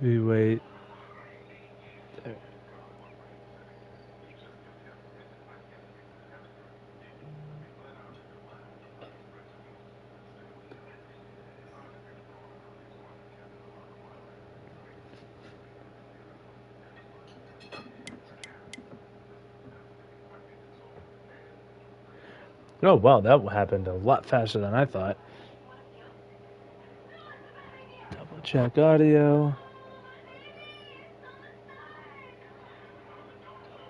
We wait. There. Oh, wow, that happened a lot faster than I thought. Double check audio.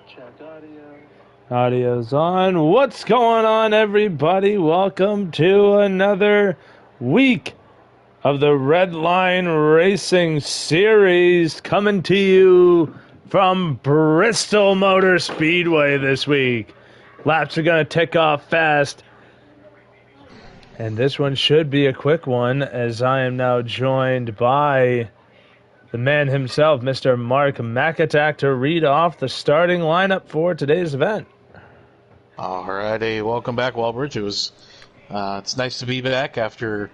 Check audio. Audio's on. What's going on, everybody? Welcome to another week of the Redline Racing Series, coming to you from Bristol Motor Speedway this week. Laps are going to tick off fast, and this one should be a quick one, as I am now joined by the man himself, Mr. Mark McAtack, to read off the starting lineup for today's event. Alrighty, welcome back, Walbridge. It's nice to be back after,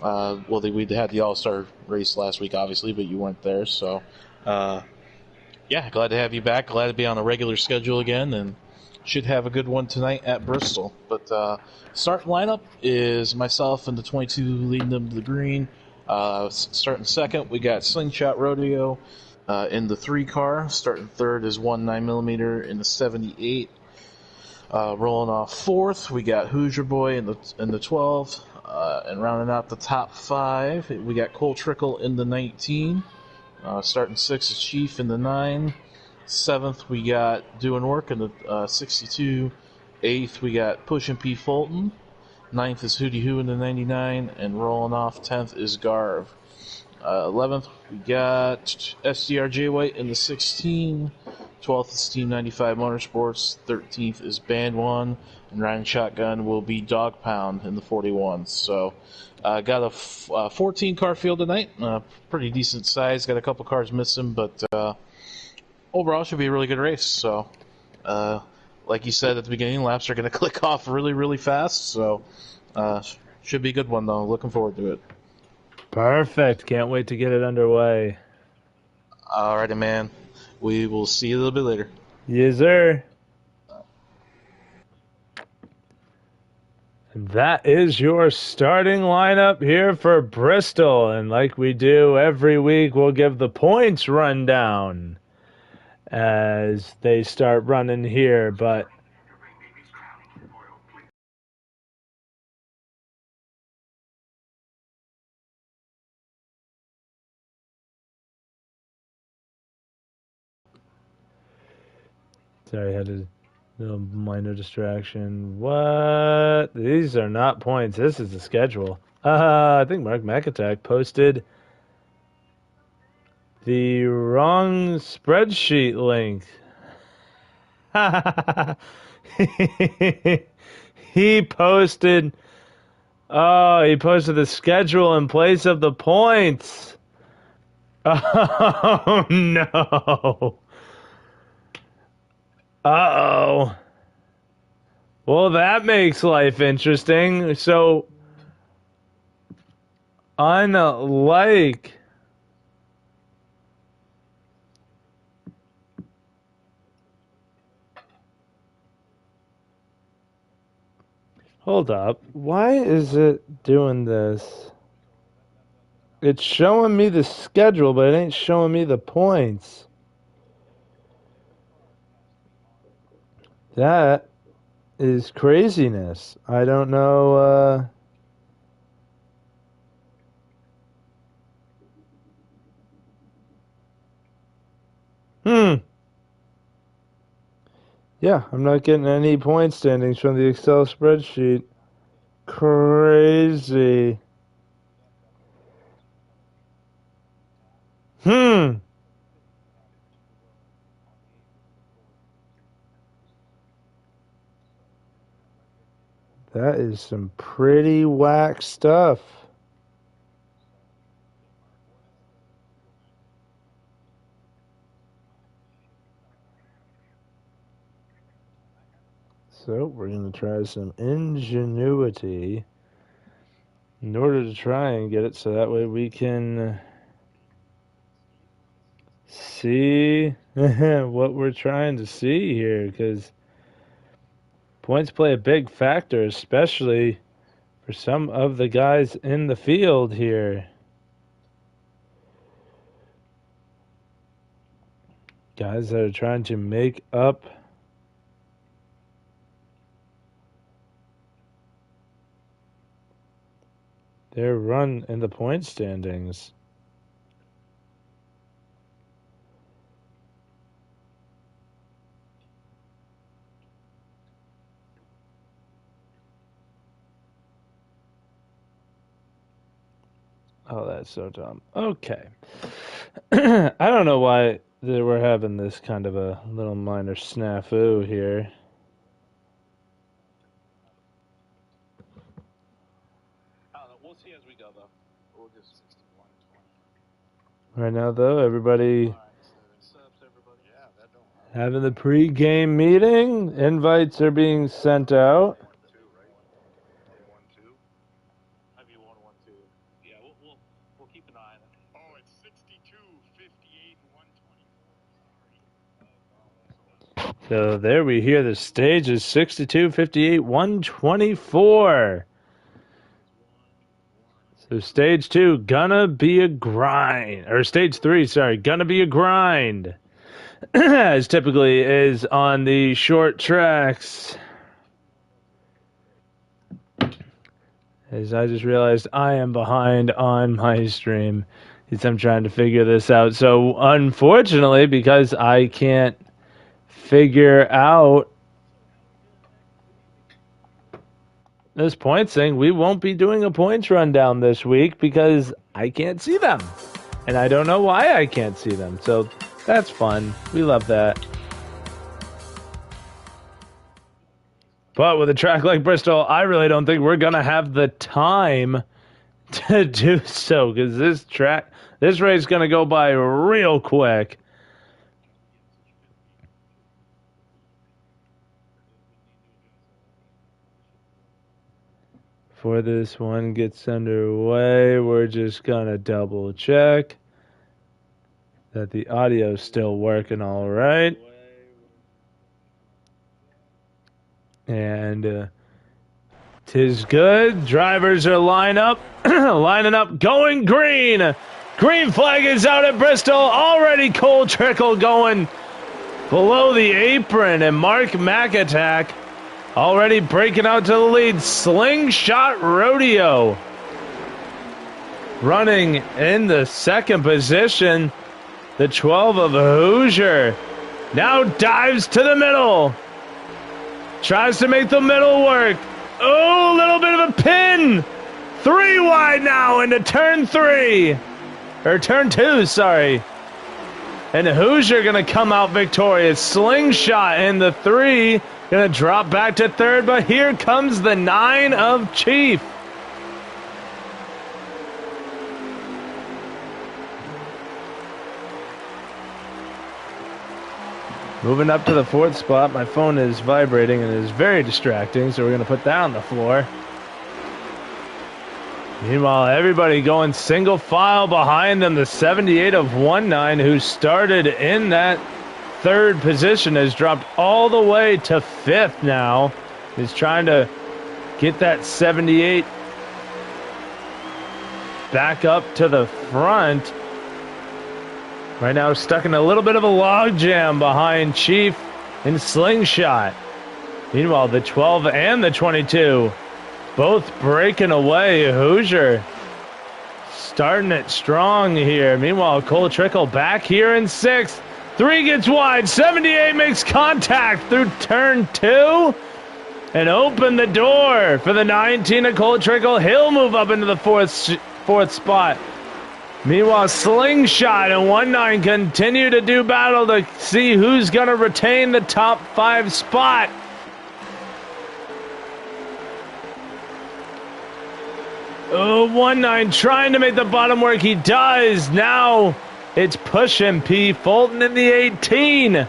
we had the All-Star race last week, obviously, but you weren't there, so, yeah, glad to have you back, glad to be on a regular schedule again, and should have a good one tonight at Bristol. But, starting lineup is myself and the 22 leading them to the green. Starting second, we got Slingshot Rodeo, in the 3 car. Starting third is 9mm in the 78. Rolling off fourth, we got Hoosier Boy in the 12, and rounding out the top 5, we got Cole Trickle in the 19. Starting sixth is Chief in the 9. Seventh, we got Doing Work in the 62. Eighth, we got Pushin' P. Fulton. Ninth is Hootie Hoo in the 99, and rolling off 10th is Garv. 11th, we got SDRJ White in the 16. 12th is Team 95 Motorsports. 13th is Band 1. And riding shotgun will be Dog Pound in the 41. So, got a 14-car field tonight. Pretty decent size. Got a couple cars missing, but overall should be a really good race. So, like you said at the beginning, laps are going to click off really, really fast. So, should be a good one, though. Looking forward to it. Perfect. Can't wait to get it underway. Alrighty, man. We will see you a little bit later. Yes, sir. And that is your starting lineup here for Bristol. And like we do every week, we'll give the points rundown as they start running here. But sorry, I had a little minor distraction. What? These are not points. This is the schedule. I think Mark McAtack posted the wrong spreadsheet link. He posted the schedule in place of the points. Oh no. Uh-oh. Well, that makes life interesting. So, unlike hold up. Why is it doing this? It's showing me the schedule, but it ain't showing me the points. That is craziness. I don't know. Yeah, I'm not getting any point standings from the Excel spreadsheet. Crazy. That is some pretty whack stuff. So we're going to try some ingenuity in order to try and get it so that way we can see what we're trying to see here, because points play a big factor, especially for some of the guys in the field here. Guys that are trying to make up their run in the point standings. Oh, that's so dumb. Okay. I don't know why we're having this kind of a little minor snafu here. We'll see as we go, though. We'll just 61-20. Right now, though, everybody having the pre-game meeting. Invites are being sent out. We'll keep an eye on it. Oh, it's 62, 58, 124. So there we hear the stage is 62, 58, 124. So stage 2, gonna be a grind. Or stage 3, sorry, gonna be a grind. As typically is on the short tracks. As I just realized I am behind on my stream. I'm trying to figure this out. So unfortunately, because I can't figure out this points thing, we won't be doing a points rundown this week because I can't see them. And I don't know why I can't see them. So that's fun. We love that. But with a track like Bristol, I really don't think we're going to have the time to do so, because this race is going to go by real quick. Before this one gets underway, we're just going to double check that the audio's still working all right. And 'tis good. Drivers are lining up, going green. Green flag is out at Bristol. Already Cole Trickle going below the apron, and Mark McAttack already breaking out to the lead. Slingshot Rodeo running in the second position. The 12 of Hoosier now dives to the middle. Tries to make the middle work. Oh, a little bit of a pin. 3 wide now into turn 3. Or turn 2, sorry. And Hoosier going to come out victorious. Slingshot in the 3. Going to drop back to 3rd, but here comes the 9 of Chief. Moving up to the 4th spot. My phone is vibrating and is very distracting, so we're going to put that on the floor. Meanwhile, everybody going single file behind them. The 78 of 19, who started in that 3rd position, has dropped all the way to 5th now. He's trying to get that 78 back up to the front. Right now, stuck in a little bit of a logjam behind Chief and Slingshot. Meanwhile, the 12 and the 22 both breaking away. Hoosier starting it strong here. Meanwhile, Cole Trickle back here in 6th. 3 gets wide. 78 makes contact through turn 2 and open the door for the 19 of Cole Trickle. He'll move up into the 4th spot. Meanwhile, Slingshot and 19 continue to do battle to see who's going to retain the top 5 spot. Oh, 19 trying to make the bottom work. He does. Now it's Push MP Fulton in the 18.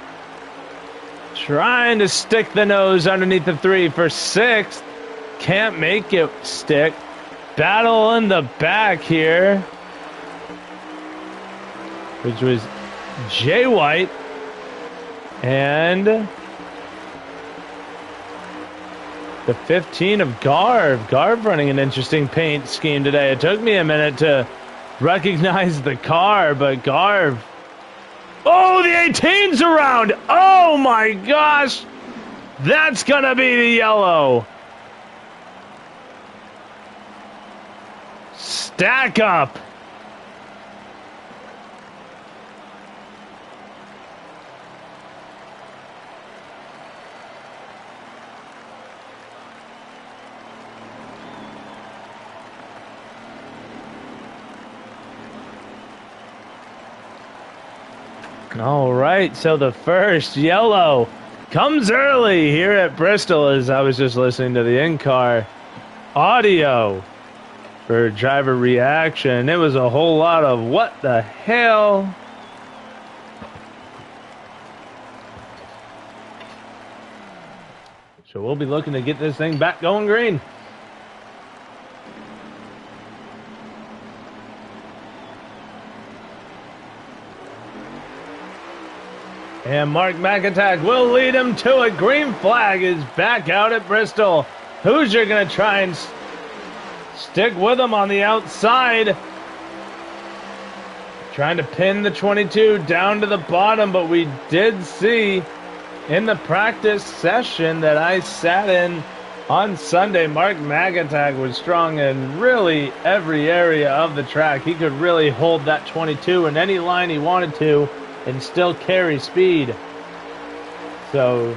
Trying to stick the nose underneath the 3 for 6th. Can't make it stick. Battle in the back here, which was Jay White, and the 15 of Garv. Garv running an interesting paint scheme today. It took me a minute to recognize the car, but Garv. Oh, the 18's around. Oh my gosh. That's going to be the yellow. Stack up. All right, so the first yellow comes early here at Bristol as I was just listening to the in-car audio for driver reaction. It was a whole lot of what the hell? So we'll be looking to get this thing back going green. And Mark McIntyre will lead him to it. Green flag is back out at Bristol. Hoosier going to try and stick with him on the outside. Trying to pin the 22 down to the bottom, but we did see in the practice session that I sat in on Sunday, Mark McIntyre was strong in really every area of the track. He could really hold that 22 in any line he wanted to and still carry speed. So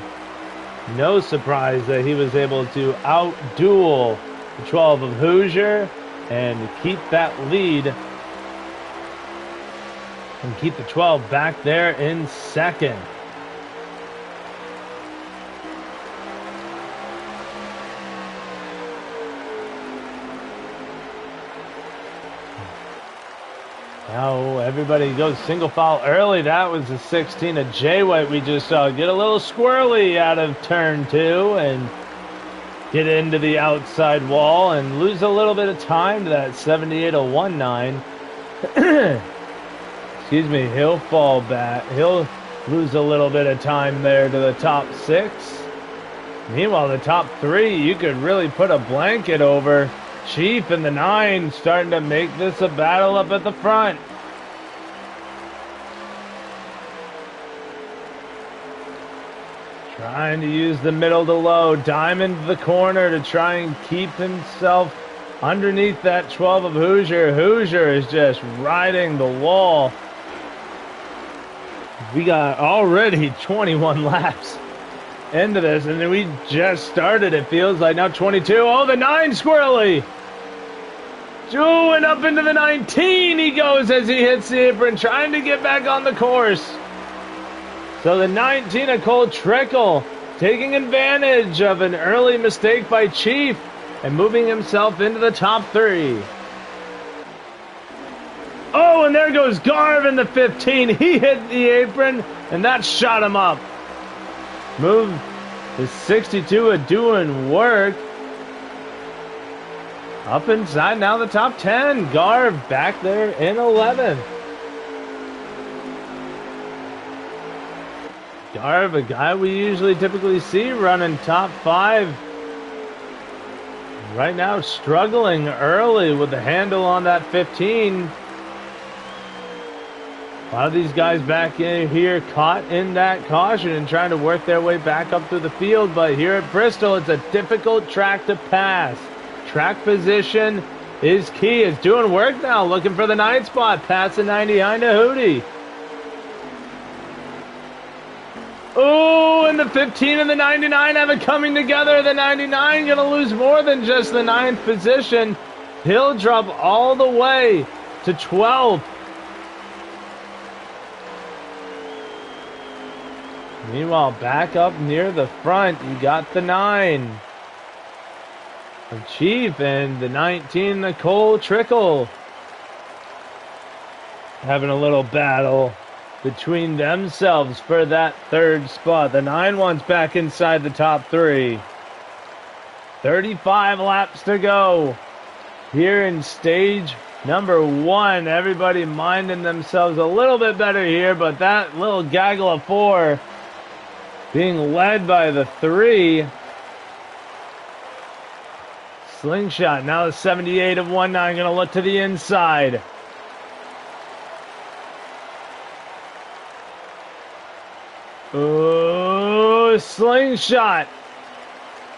no surprise that he was able to outduel the 12 of Hoosier and keep that lead and keep the 12 back there in second. Now everybody goes single file early. That was the 16 of Jay White we just saw get a little squirrely out of turn 2 and get into the outside wall and lose a little bit of time to that 78 of 19. Excuse me, he'll fall back. He'll lose a little bit of time there to the top 6. Meanwhile, the top 3, you could really put a blanket over. Chief and the 9 starting to make this a battle up at the front. Trying to use the middle to low. Diamond the corner to try and keep himself underneath that 12 of Hoosier. Hoosier is just riding the wall. We got already 21 laps into this, and then we just started. It feels like now 22. Oh, the 9 squirrely. And up into the 19 he goes as he hits the apron, trying to get back on the course. So the 19 of Cole Trickle taking advantage of an early mistake by Chief and moving himself into the top 3. Oh, and there goes Garv in the 15. He hit the apron, and that shot him up. Move the 62 of doing work. Up inside now the top 10. Garv back there in 11th. Garv, a guy we usually typically see running top 5. Right now struggling early with the handle on that 15. A lot of these guys back in here caught in that caution and trying to work their way back up through the field. But here at Bristol, it's a difficult track to pass. Track position is key. It's doing work now, looking for the 9 spot. Passing 99 to Hootie. Oh, and the 15 and the 99 have it coming together. The 99 going to lose more than just the 9th position. He'll drop all the way to 12th. Meanwhile, back up near the front, you got the 9 of Chief and the 19, Nicole Trickle. Having a little battle between themselves for that 3rd spot. The 9 wants back inside the top 3. 35 laps to go here in stage number 1. Everybody minding themselves a little bit better here, but that little gaggle of 4 being led by the 3. Slingshot, now the 78 of 19 going to look to the inside. Ooh, Slingshot.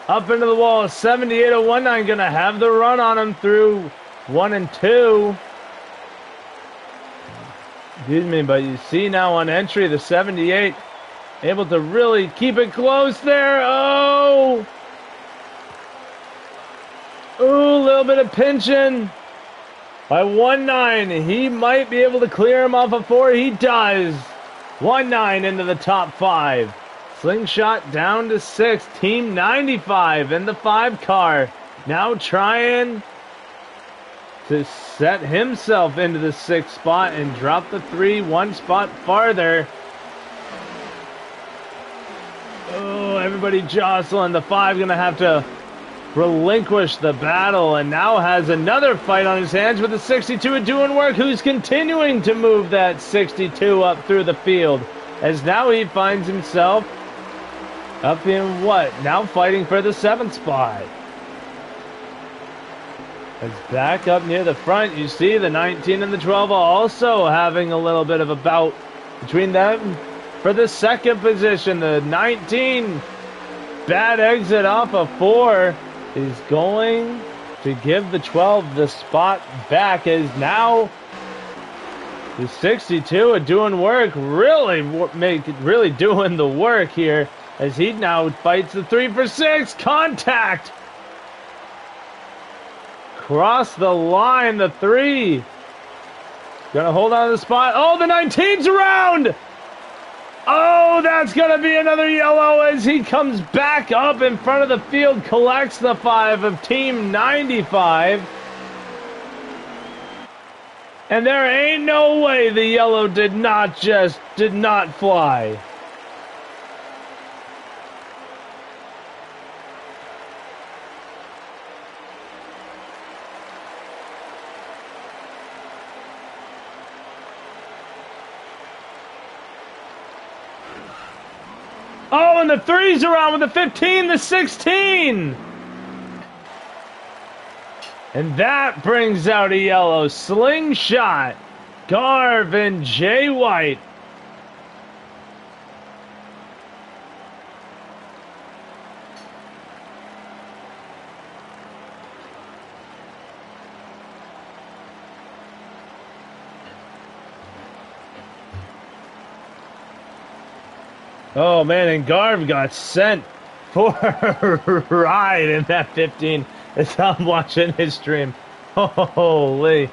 Up into the wall, 78 of 19 going to have the run on him through 1 and 2. Excuse me, but you see now on entry, the 78 able to really keep it close there. Oh! Ooh, a little bit of pinching by 19. He might be able to clear him off of 4. He does. 19 into the top 5. Slingshot down to 6. Team 95 in the 5 car. Now trying to set himself into the 6th spot and drop the 3 1 spot farther. Oh, everybody jostling. The 5 going to have to relinquish the battle and now has another fight on his hands with the 62 doing work, who's continuing to move that 62 up through the field as now he finds himself up in what? Now fighting for the 7th spot. As back up near the front, you see the 19 and the 12 also having a little bit of a bout between them for the 2nd position. The 19 bad exit off of 4 is going to give the 12 the spot back, as now the 62 are doing work, really doing the work here, as he now fights the 3 for 6. Contact! Cross the line, the 3. Gonna hold on to the spot. Oh, the 19's around! Oh, that's going to be another yellow as he comes back up in front of the field, collects the 5 of Team 95. And there ain't no way the yellow did not fly. Oh, and the 3's around with the 15, the 16. And that brings out a yellow. Slingshot, Garv, and Jay White. Oh, man, and Garv got sent for a ride in that 15 as I'm watching his stream. Holy.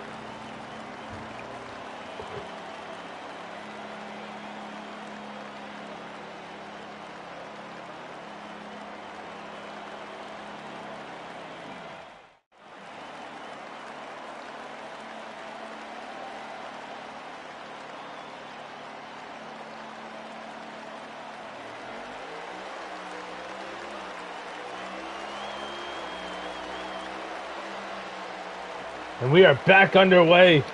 And we are back underway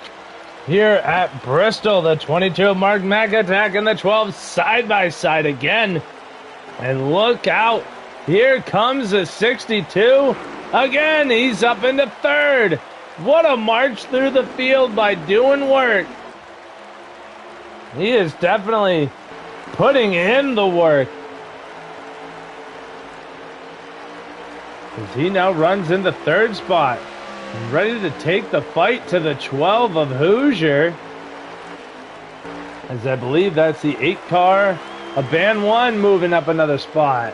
here at Bristol. The 22 Mark Mac attack and the 12 side by side again. And look out. Here comes the 62. Again, he's up into 3rd. What a march through the field by doing work. He is definitely putting in the work. As he now runs in the 3rd spot. Ready to take the fight to the 12 of Hoosier. As I believe that's the 8 car of Band 1 moving up another spot.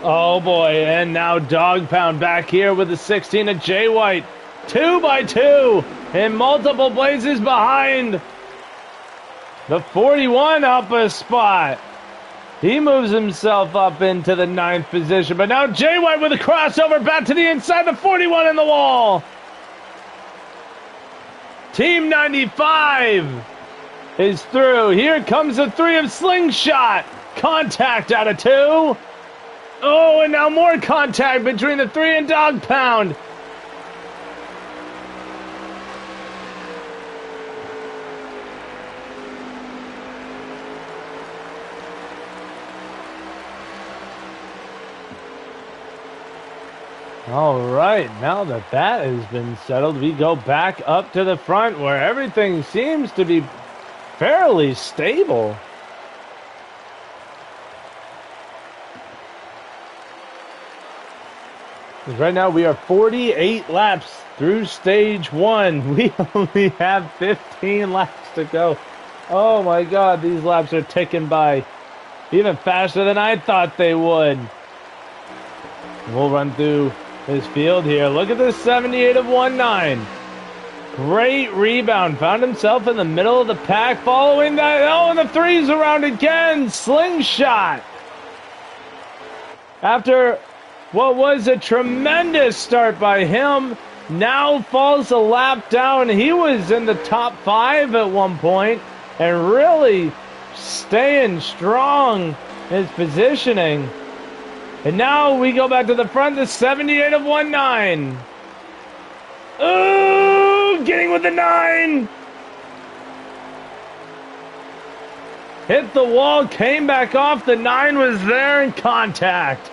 Oh boy, and now Dog Pound back here with the 16 of Jay White. 2 by 2 in multiple places behind. The 41 up a spot. He moves himself up into the 9th position, but now Jay White with a crossover back to the inside, the 41 in the wall. Team 95 is through. Here comes the 3 of Slingshot. Contact out of 2. Oh, and now more contact between the 3 and Dog Pound. All right, now that that has been settled, we go back up to the front where everything seems to be fairly stable. Right now we are 48 laps through stage 1. We only have 15 laps to go. Oh my god, these laps are ticking by even faster than I thought they would. We'll run through this field here. Look at this 78 of 19. Great rebound. Found himself in the middle of the pack following that. Oh, and the three's around again. Slingshot. After what was a tremendous start by him, now falls a lap down. He was in the top 5 at one point and really staying strong in his positioning. And now we go back to the front, the 78 of 19. Ooh, getting with the 9. Hit the wall, came back off. The 9 was there in contact.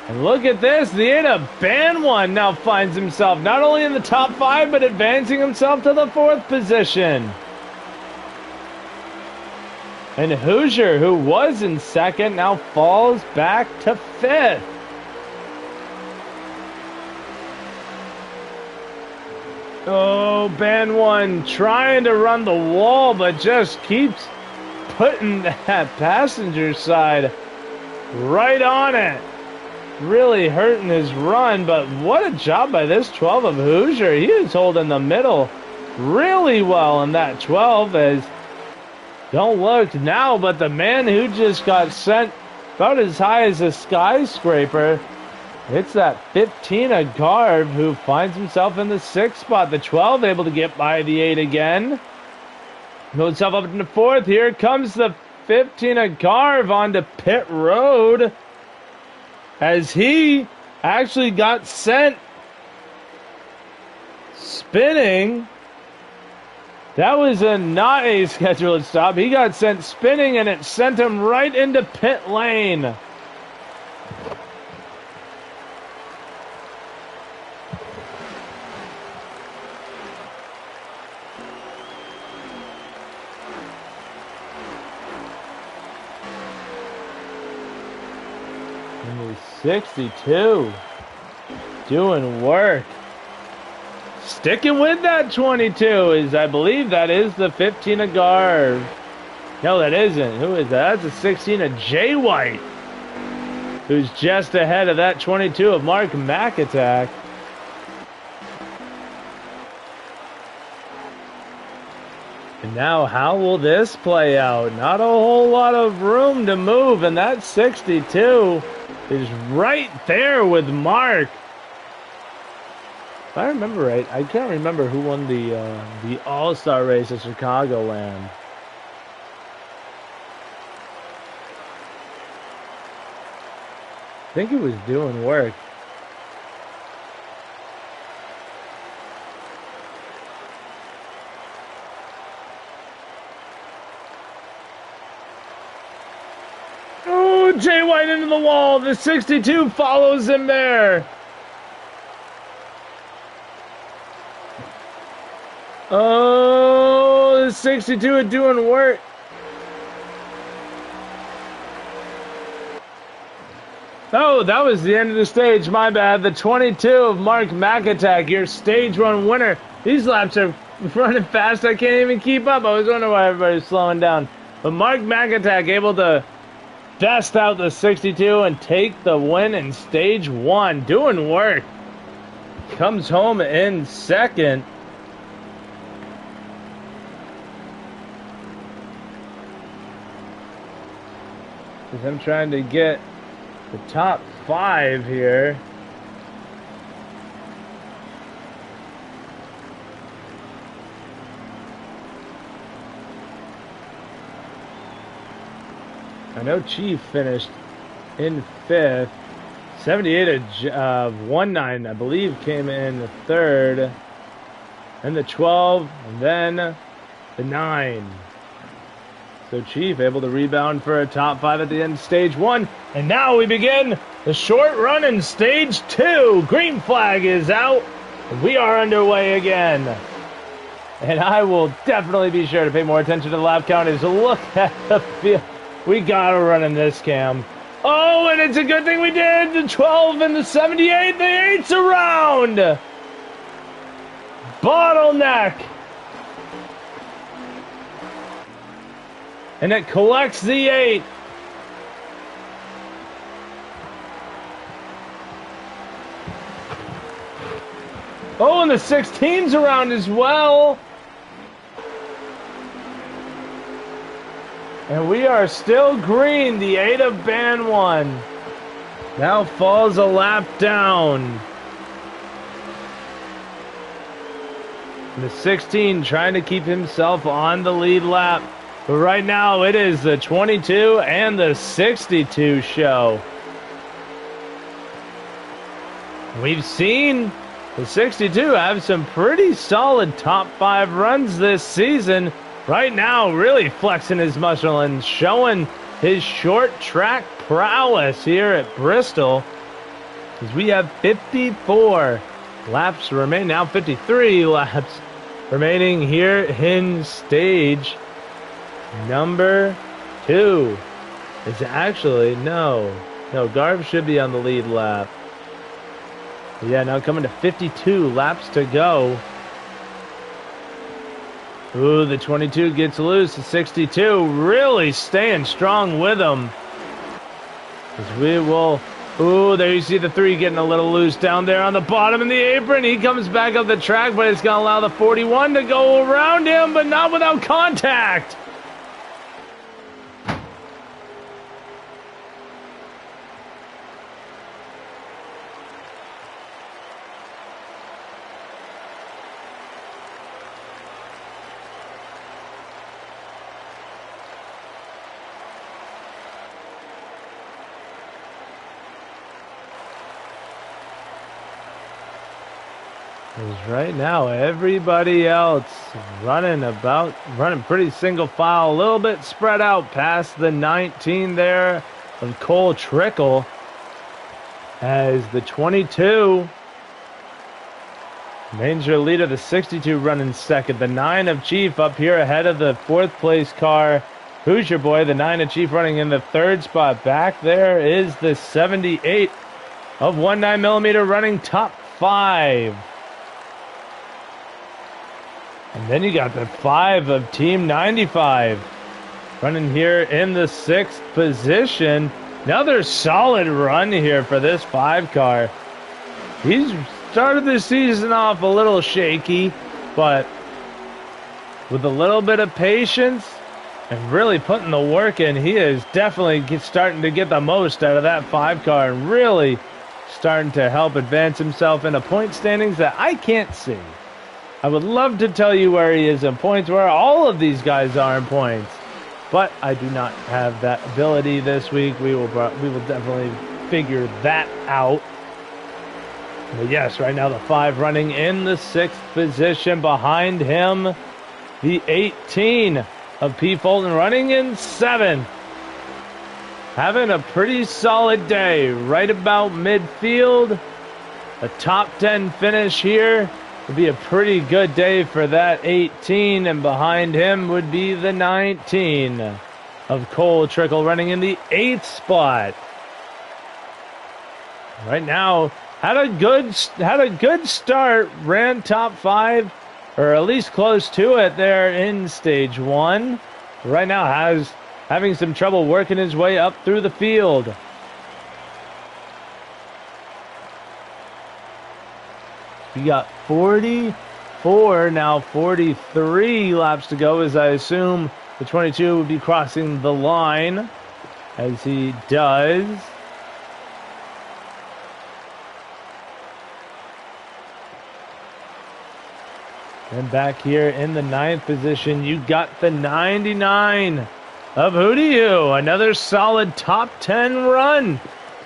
And look at this, the 8 of Ban 1 now finds himself not only in the top 5, but advancing himself to the 4th position. And Hoosier, who was in 2nd, now falls back to 5th. Oh, Ban 1 trying to run the wall, but just keeps putting that passenger side right on it. Really hurting his run, but what a job by this 12 of Hoosier. He is holding the middle really well in that 12 as don't look now, but the man who just got sent about as high as a skyscraper, it's that 15 of Garv who finds himself in the 6th spot. The 12 able to get by the 8 again. Goes himself up in the 4th. Here comes the 15 of Garv onto pit road as he actually got sent spinning. That was not a scheduled stop. He got sent spinning and it sent him right into pit lane. Number 62 doing work. Sticking with that 22 is, I believe that is the 15 of Garv. No, that isn't. Who is that? That's a 16 of Jay White, who's just ahead of that 22 of Mark McAttack. And now how will this play out? Not a whole lot of room to move, and that 62 is right there with Mark. If I remember right, I can't remember who won the All-Star race at Chicagoland. I think it was doing work. Oh, Jay White into the wall. The 62 follows him there. Oh, the 62 are doing work. Oh, that was the end of the stage. My bad. The 22 of Mark McAttack, your stage 1 winner. These laps are running fast. I can't even keep up. I was wondering why everybody's slowing down. But Mark McAttack able to best out the 62 and take the win in stage 1. Doing work. Comes home in 2nd. As I'm trying to get the top 5 here. I know Chief finished in 5th. 78 of 19, I believe, came in the 3rd. And the 12, and then the 9. So Chief able to rebound for a top 5 at the end of stage 1. And now we begin the short run in stage 2. Green flag is out. We are underway again. And I will definitely be sure to pay more attention to the lap count as look at the field. We got to run in this, Cam. Oh, and it's a good thing we did. The 12 and the 78, the 8's around. Bottleneck. And it collects the 8. Oh, and the 16's around as well. And we are still green. The 8 of band 1 now falls a lap down. And the 16 trying to keep himself on the lead lap. But right now it is the 22 and the 62 show. We've seen the 62 have some pretty solid top 5 runs this season. Right now really flexing his muscle and showing his short track prowess here at Bristol. As we have 54 laps remain, now 53 laps remaining here in stage number 2. It's actually, no, Garb should be on the lead lap. Yeah, now coming to 52 laps to go. Ooh, the 22 gets loose. The 62 really staying strong with him. As we will, ooh, there you see the 3 getting a little loose down there on the bottom in the apron. He comes back up the track, but it's going to allow the 41 to go around him, but not without contact. Right now, everybody else running pretty single file, a little bit spread out past the 19 there of Cole Trickle, as the 22 major leader, the 62 running second, the 9 of Chief up here ahead of the 4th place car. Who's your boy? The 9 of Chief running in the 3rd spot. Back there is the 78 of 19mm running top 5. And then you got the 5 of Team 95 running here in the 6th position. Another solid run here for this 5 car. He's started the season off a little shaky, but with a little bit of patience and really putting the work in, he is definitely starting to get the most out of that 5 car and really starting to help advance himself in a point standings that I can't see. I would love to tell you where he is in points, where all of these guys are in points, but I do not have that ability this week. We will definitely figure that out. But yes, right now the 5 running in the 6th position. Behind him, the 18 of P. Fulton running in 7th. Having a pretty solid day, right about midfield. A top 10 finish here would be a pretty good day for that 18, and behind him would be the 19 of Cole Trickle running in the 8th spot. Right now, had a good start, ran top 5, or at least close to it there in stage 1. Right now having some trouble working his way up through the field. We got 44, now 43 laps to go, as I assume the 22 would be crossing the line, as he does. And back here in the 9th position, you got the 99 of Hootie Hoo. Another solid top 10 run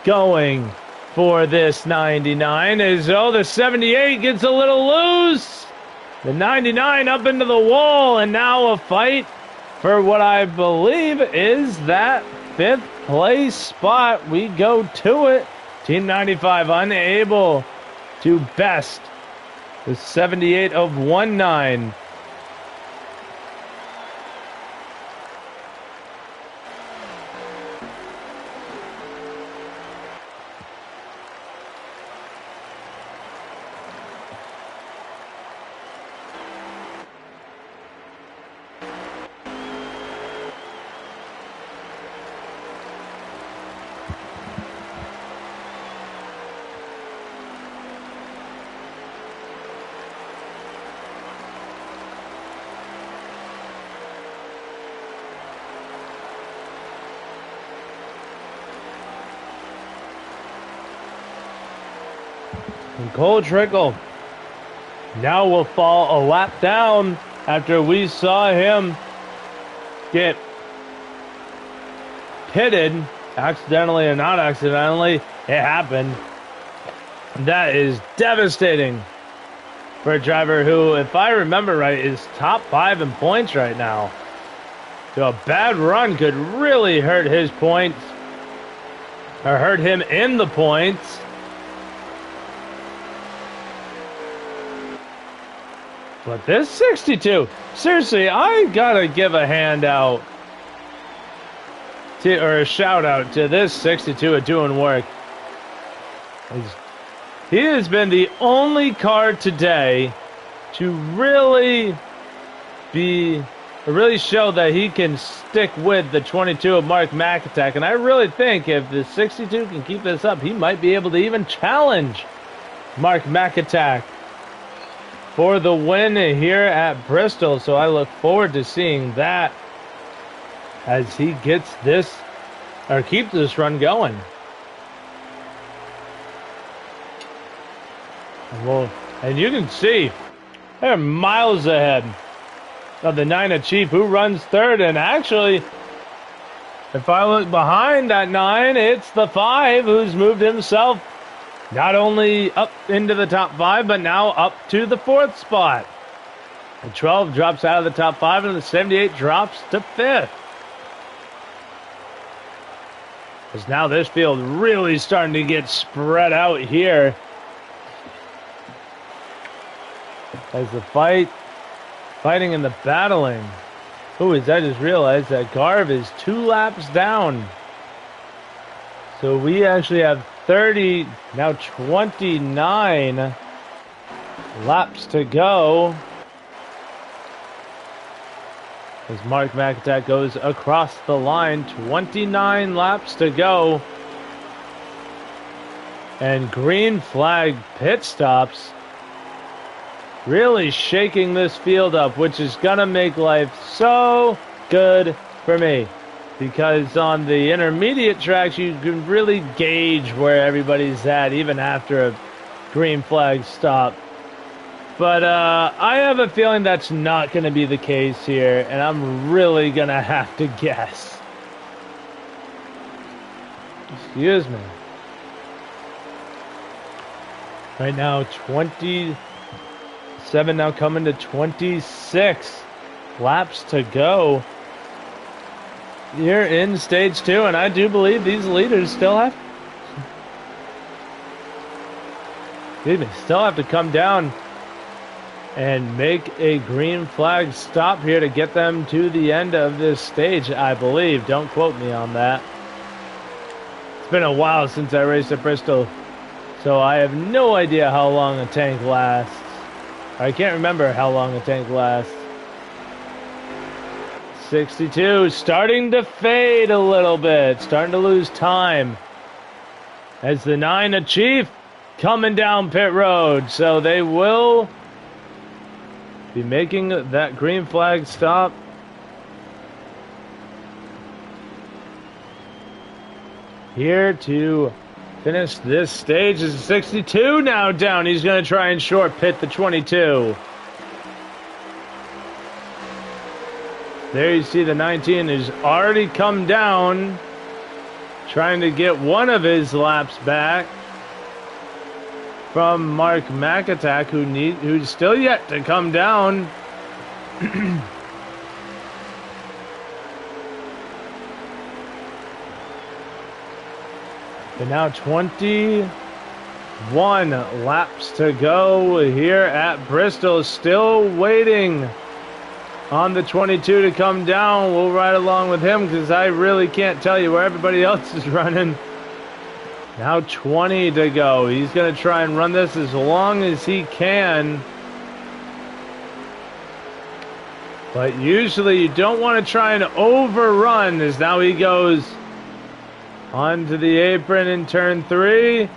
going for this 99, as the 78 gets a little loose. The 99 up into the wall, and now a fight for what I believe is that 5th place spot. We go to it. Team 95 unable to best the 78 of 19. And Cole Trickle now will fall a lap down after we saw him get pitted, accidentally or not accidentally. It happened. That is devastating for a driver who, if I remember right, is top 5 in points right now. So a bad run could really hurt his points, or hurt him in the points. But this 62, seriously, I gotta give a handout to, or a shout out to this 62 at doing work. He has been the only car today to really show that he can stick with the 22 of Mark McAtack. And I really think if the 62 can keep this up, he might be able to even challenge Mark McAtack for the win here at Bristol. So I look forward to seeing that as he gets this, or keeps this run going. And you can see they're miles ahead of the 9 of Chief, who runs 3rd. And actually, if I look behind that 9, it's the 5 who's moved himself not only up into the top 5, but now up to the 4th spot. The 12 drops out of the top 5, and the 78 drops to 5th. Because now this field really starting to get spread out here. As the fighting and the battling. Ooh, as I just realized that Garv is 2 laps down. So we actually have 30, now 29 laps to go. As Mark McAtack goes across the line, 29 laps to go. And green flag pit stops really shaking this field up, which is going to make life so good for me. Because on the intermediate tracks, you can really gauge where everybody's at, even after a green flag stop. But I have a feeling that's not going to be the case here, and I'm really going to have to guess. Excuse me. Right now, 27, now coming to 26 laps to go here in stage 2, and I do believe these leaders still have to come down and make a green flag stop here to get them to the end of this stage, I believe. Don't quote me on that. It's been a while since I raced at Bristol, so I have no idea how long a tank lasts. I can't remember how long a tank lasts. 62 starting to fade a little bit, starting to lose time as the 9 of Chief coming down pit road. So they will be making that green flag stop. Here to finish this stage is 62 now down. He's going to try and short pit the 22. There you see the 19 has already come down, trying to get one of his laps back from Mark McAtack, who's still yet to come down. And now 21 laps to go here at Bristol. Still waiting on the 22 to come down. We'll ride along with him because I really can't tell you where everybody else is running. Now 20 to go. He's going to try and run this as long as he can. But usually you don't want to try and overrun, as now he goes onto the apron in turn 3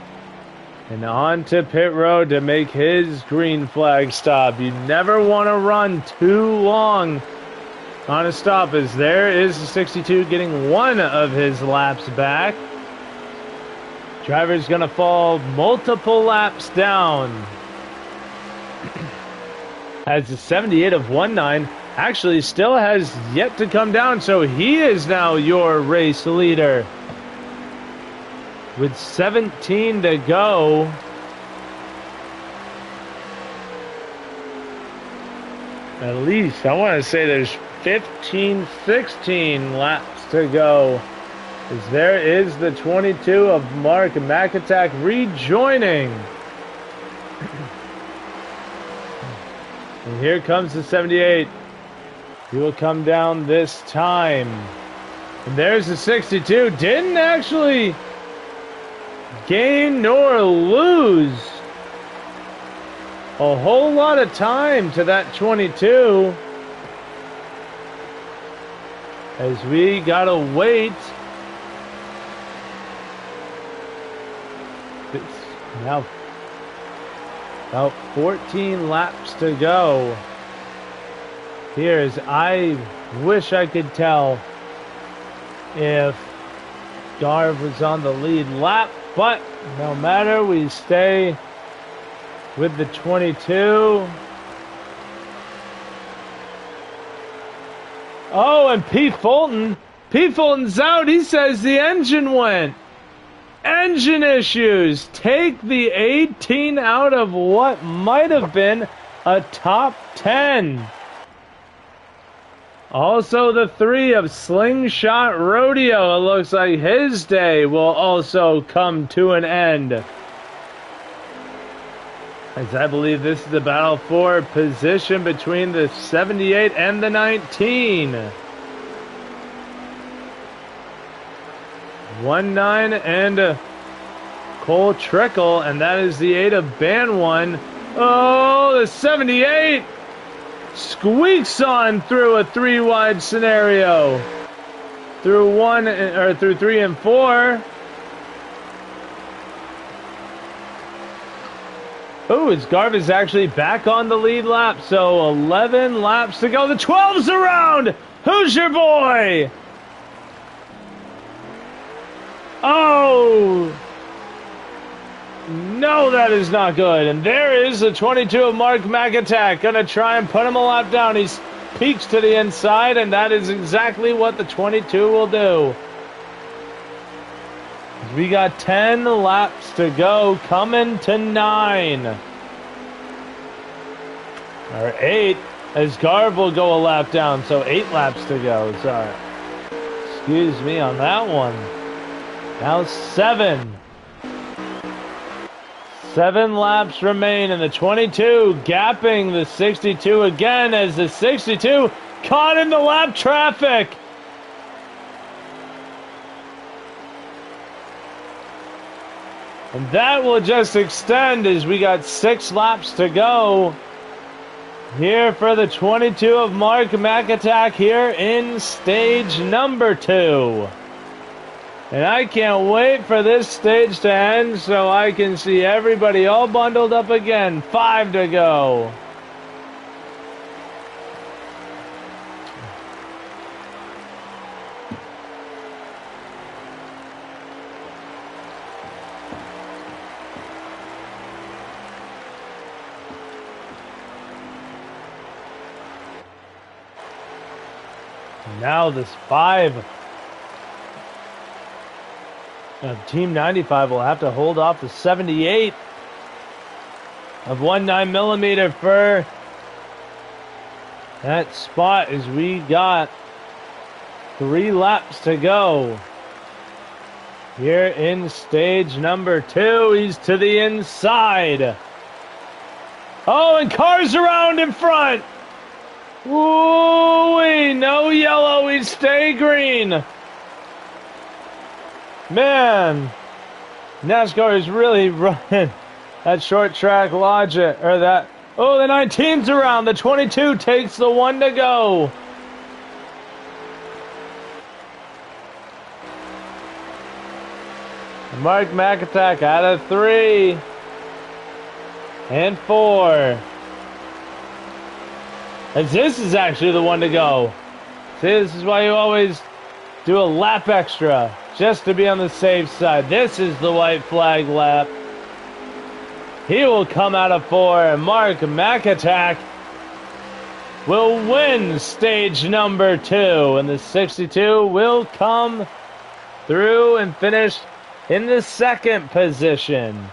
and onto pit road to make his green flag stop. You never want to run too long on a stop, as there is the 62 getting one of his laps back. Driver's going to fall multiple laps down. As the 78 of 19 actually still has yet to come down, so he is now your race leader. With 17 to go. At least, I want to say there's 15, 16 laps to go. As there is the 22 of Mark McAtack rejoining. And here comes the 78. He will come down this time. And there's the 62. Didn't actually gain nor lose a whole lot of time to that 22. As we gotta wait. It's now about 14 laps to go. Here's, I wish I could tell if Garv was on the lead lap, but no matter, we stay with the 22. Oh, and Pete Fulton's out. He says the engine went. Engine issues take the 18 out of what might have been a top 10. Also, the 3 of Slingshot Rodeo. It looks like his day will also come to an end. As I believe this is the battle for position between the 78 and the 19. 19 and Cole Trickle, and that is the 8 of Band 1. Oh, the 78 squeaks on through a 3-wide scenario. Through 3 and 4. Oh, it's Garv is actually back on the lead lap, so 11 laps to go. The 12's around. Who's your boy? Oh, no, that is not good. And there is the 22 of Mark McAtack. Going to try and put him a lap down. He peeks to the inside, and that is exactly what the 22 will do. We got 10 laps to go, coming to 9. Or 8, as Garv will go a lap down, so 8 laps to go. Sorry. Excuse me on that one. Now 7. 7 laps remain, and the 22 gapping the 62 again, as the 62 caught in the lap traffic. And that will just extend as we got 6 laps to go here for the 22 of Mark McAtack here in stage number 2. And I can't wait for this stage to end so I can see everybody all bundled up again. 5 to go. Now this 5 of Team 95 will have to hold off the 78 of 19mm for that spot, as we got 3 laps to go. here in stage number 2. He's to the inside. Oh, and cars around in front. Woo-wee, no yellow, we stay green. Man, NASCAR is really running that short track logic, or that. Oh, the 19's around. The 22 takes the 1 to go. Mark McIntyre out of 3 and 4. As this is actually the 1 to go. See, this is why you always do a lap extra, just to be on the safe side. This is the white flag lap. He will come out of 4, and Mark McIntyre will win stage number 2, and the 62 will come through and finish in the 2nd position.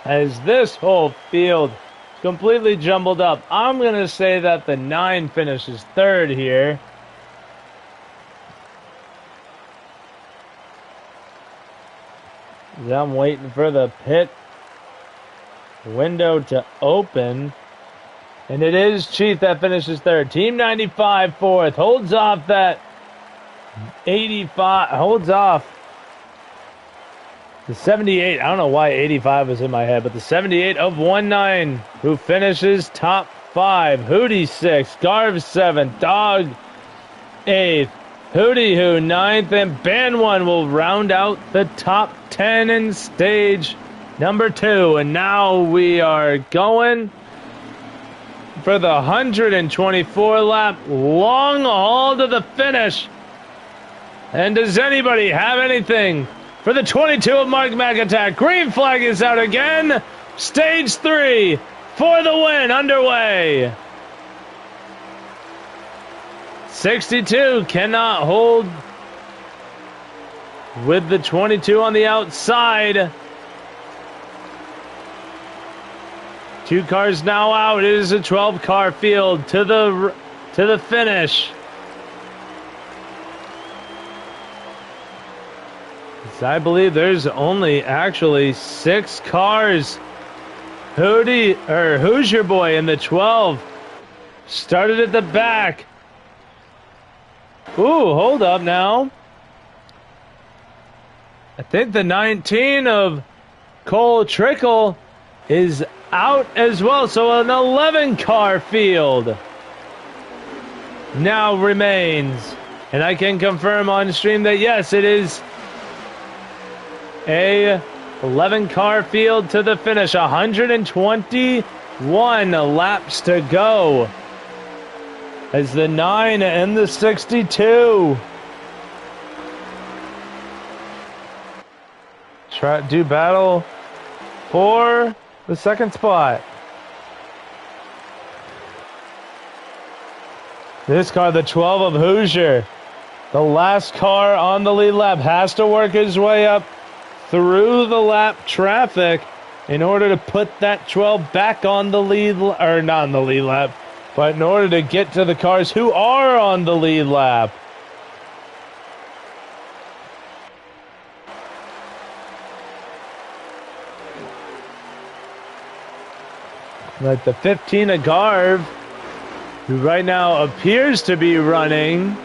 As this whole field is completely jumbled up, I'm going to say that the 9 finishes 3rd here. I'm waiting for the pit window to open. And it is Chief that finishes 3rd. Team 95 4th. Holds off that 85. Holds off the 78. I don't know why 85 was in my head, but the 78 of 19, who finishes top 5. Hootie 6. Garv 7. Dog 8th. Hootie Who 9th, and Ban 1 will round out the top 10 in stage number 2. And now we are going for the 124 lap long haul to the finish. And does anybody have anything for the 22 of Mark McIntyre? Green flag is out again. Stage 3 for the win underway. 62 cannot hold with the 22 on the outside. 2 cars now out. It is a 12-car field to the finish. So I believe there's only actually 6 cars. Hoosier Boy in the 12 started at the back. Ooh, hold up now. I think the 19 of Cole Trickle is out as well. So an 11-car field now remains. And I can confirm on stream that yes, it is a 11-car field to the finish. 121 laps to go. As the 9 and the 62 do battle for the 2nd spot. This car, the 12 of Hoosier, the last car on the lead lap, has to work his way up through the lap traffic in order to put that 12 back on the lead, or not on the lead lap, but in order to get to the cars who are on the lead lap. Like the 15 of Garv, who right now appears to be running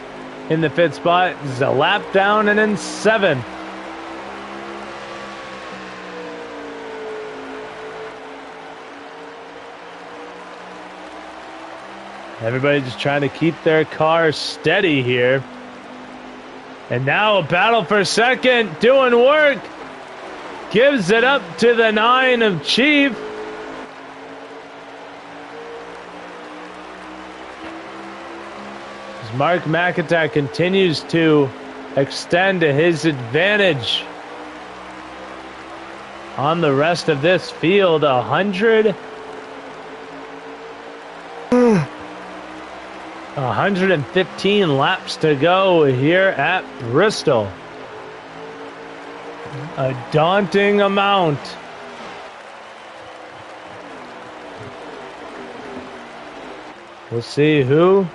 in the 5th spot, is a lap down and in 7th. Everybody just trying to keep their car steady here. And now a battle for 2nd, doing work. Gives it up to the 9 of Chief. As Mark McIntyre continues to extend his advantage on the rest of this field. 115 laps to go here at Bristol. A daunting amount. We'll see who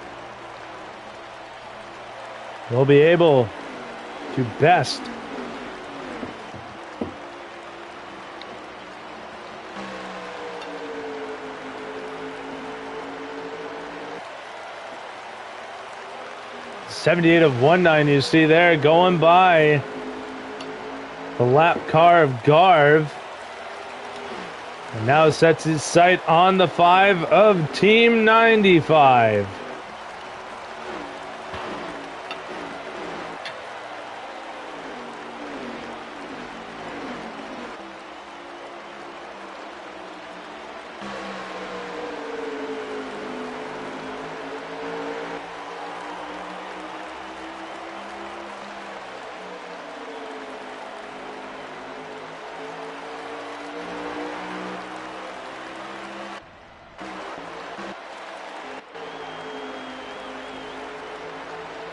will be able to best. .78 of 19 you see there going by the lap car of Garv. And now sets his sight on the 5 of Team 95.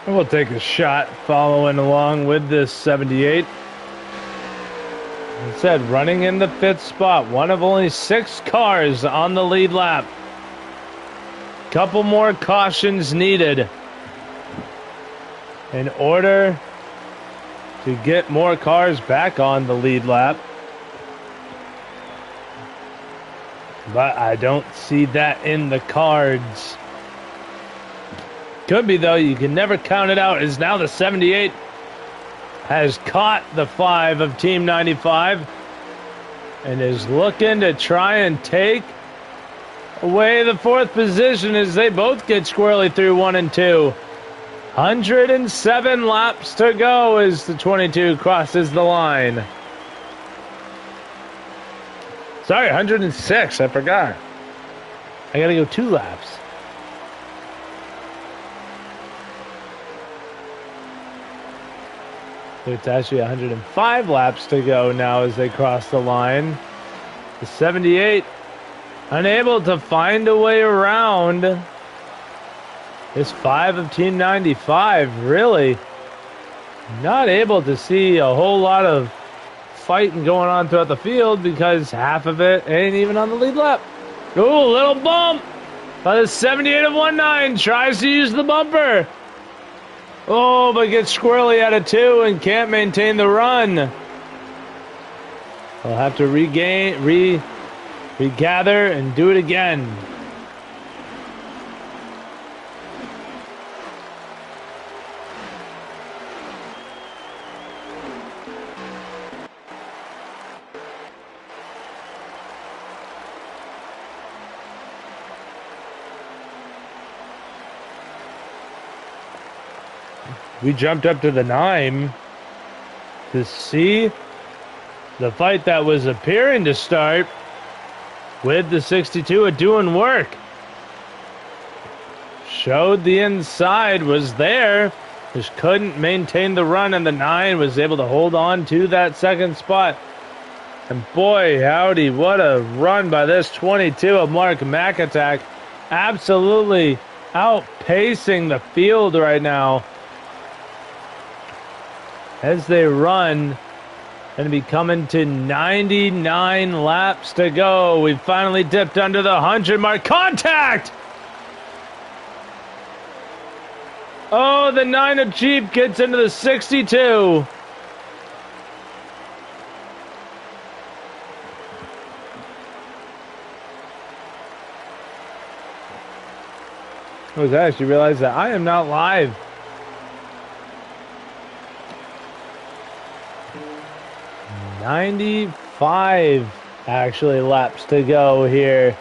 And we'll take a shot following along with this 78. As I said, running in the 5th spot, one of only 6 cars on the lead lap. Couple more cautions needed in order to get more cars back on the lead lap. But I don't see that in the cards. Could be, though. You can never count it out, as now the 78 has caught the 5 of Team 95 and is looking to try and take away the 4th position as they both get squarely through 1 and 2. 107 laps to go as the 22 crosses the line. Sorry, 106. I forgot. I gotta go 2 laps. It's actually 105 laps to go now as they cross the line. The 78 unable to find a way around this 5 of Team 95. Really not able to see a whole lot of fighting going on throughout the field because half of it ain't even on the lead lap. Ooh, little bump by the 78 of 19. Tries to use the bumper. Oh, but gets squirrely out of 2 and can't maintain the run. They'll have to regather and do it again. We jumped up to the 9 to see the fight that was appearing to start with the 62 doing work. Showed the inside, was there, just couldn't maintain the run, and the 9 was able to hold on to that 2nd spot. And boy, howdy, what a run by this 22 of Mark McAttack. Absolutely outpacing the field right now. As they run, and be coming to 99 laps to go. We've finally dipped under the 100 mark. Contact! Oh, the 9 of Jeep gets into the 62. I actually realized that I am not live. .95 actually laps to go here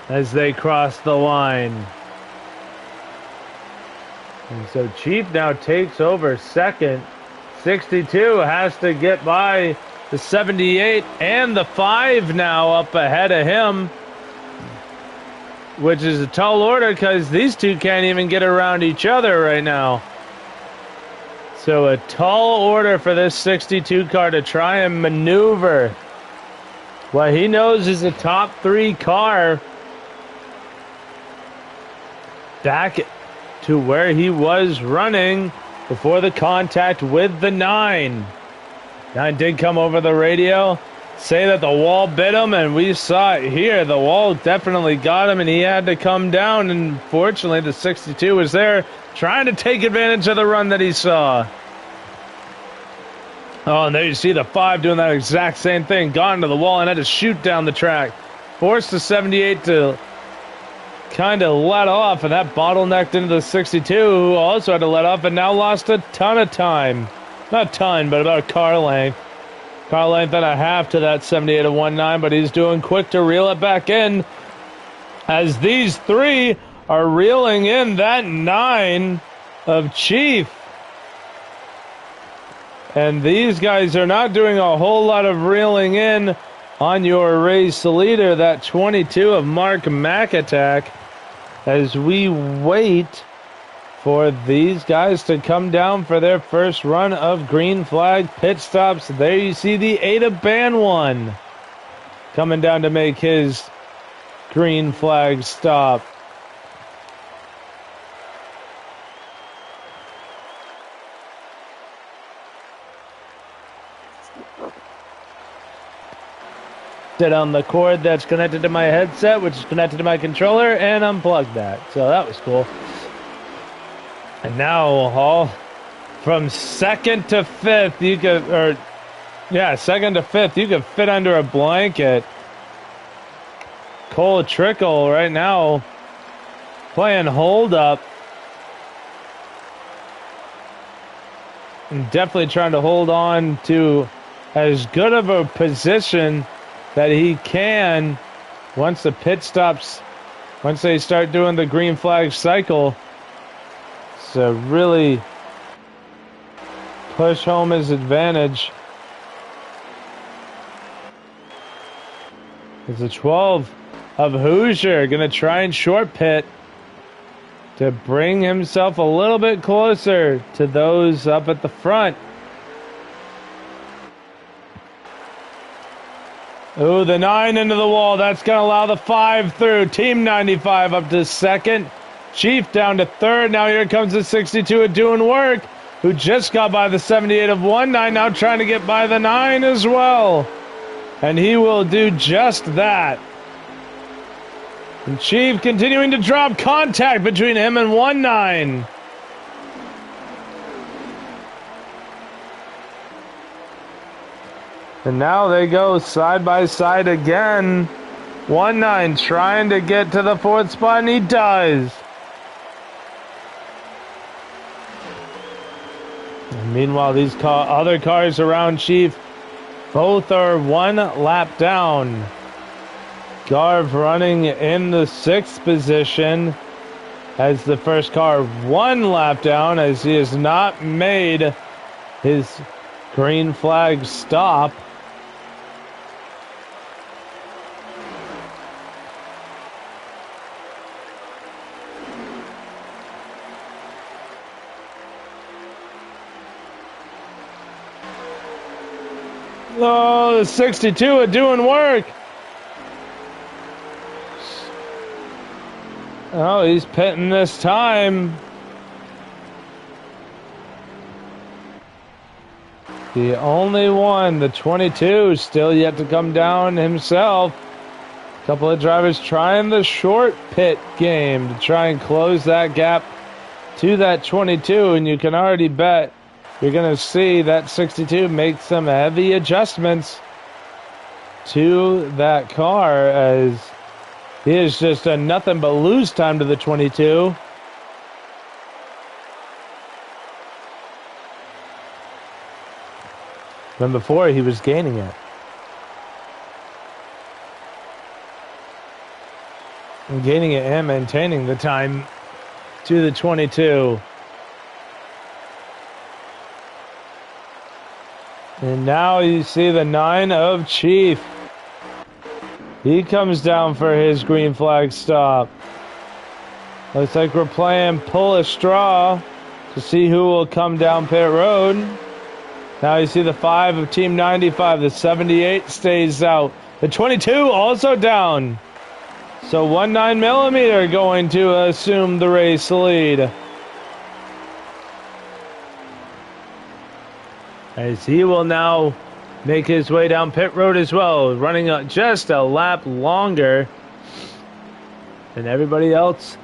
as they cross the line. And so Chief now takes over 2nd. 62 has to get by the 78 and the 5 now up ahead of him, which is a tall order because these two can't even get around each other right now. So a tall order for this 62 car to try and maneuver what he knows is a top 3 car back to where he was running before the contact with the 9. 9 did come over the radio, say that the wall bit him, and we saw it here. The wall definitely got him, and he had to come down, and fortunately the 62 was there trying to take advantage of the run that he saw. Oh, and there you see the 5 doing that exact same thing. Gone to the wall and had to shoot down the track. Forced the 78 to kind of let off, and that bottlenecked into the 62, who also had to let off and now lost a ton of time. Not a ton, but about a car length. Car length and a half to that 78 of 19, but he's doing quick to reel it back in as these 3 are reeling in that 9 of Chief. And these guys are not doing a whole lot of reeling in on your race leader, that 22 of Mark McAttack, as we wait for these guys to come down for their first run of green flag pit stops. There you see the 8 of Ban 1 coming down to make his green flag stop. Sit on the cord that's connected to my headset, which is connected to my controller, and unplug that. So that was cool. And now, all from 2nd to 5th, you could, or yeah, 2nd to 5th, you could fit under a blanket. Cole Trickle right now playing hold up. And definitely trying to hold on to as good of a position that he can once the pit stops, once they start doing the green flag cycle. So really push home his advantage. It's a 12 of Hoosier going to try and short pit to bring himself a little bit closer to those up at the front. Ooh, the 9 into the wall. That's going to allow the 5 through. Team 95 up to 2nd. Chief down to 3rd. Now here comes the 62 of Doing Work, who just got by the 78 of 19. Now trying to get by the 9 as well. And he will do just that. And Chief continuing to drop contact between him and 19. And now they go side by side again. 19 trying to get to the 4th spot, and he does. And meanwhile, these other cars around Chief, both are 1 lap down. Garv running in the 6th position as the first car 1 lap down, as he has not made his green flag stop. Oh, the 62 are Doing Work. Oh, he's pitting this time. The only one, the 22, still yet to come down himself. A couple of drivers trying the short pit game to try and close that gap to that 22, and you can already bet you're going to see that 62 make some heavy adjustments to that car, as he is just a nothing but lose time to the 22. When before he was gaining it. And gaining it and maintaining the time to the 22. And now you see the 9 of Chief. He comes down for his green flag stop. Looks like we're playing pull a straw to see who will come down pit road. Now you see the 5 of Team 95. The 78 stays out. The 22 also down. So 19mm going to assume the race lead, as he will now make his way down pit road as well, running just a lap longer than everybody else.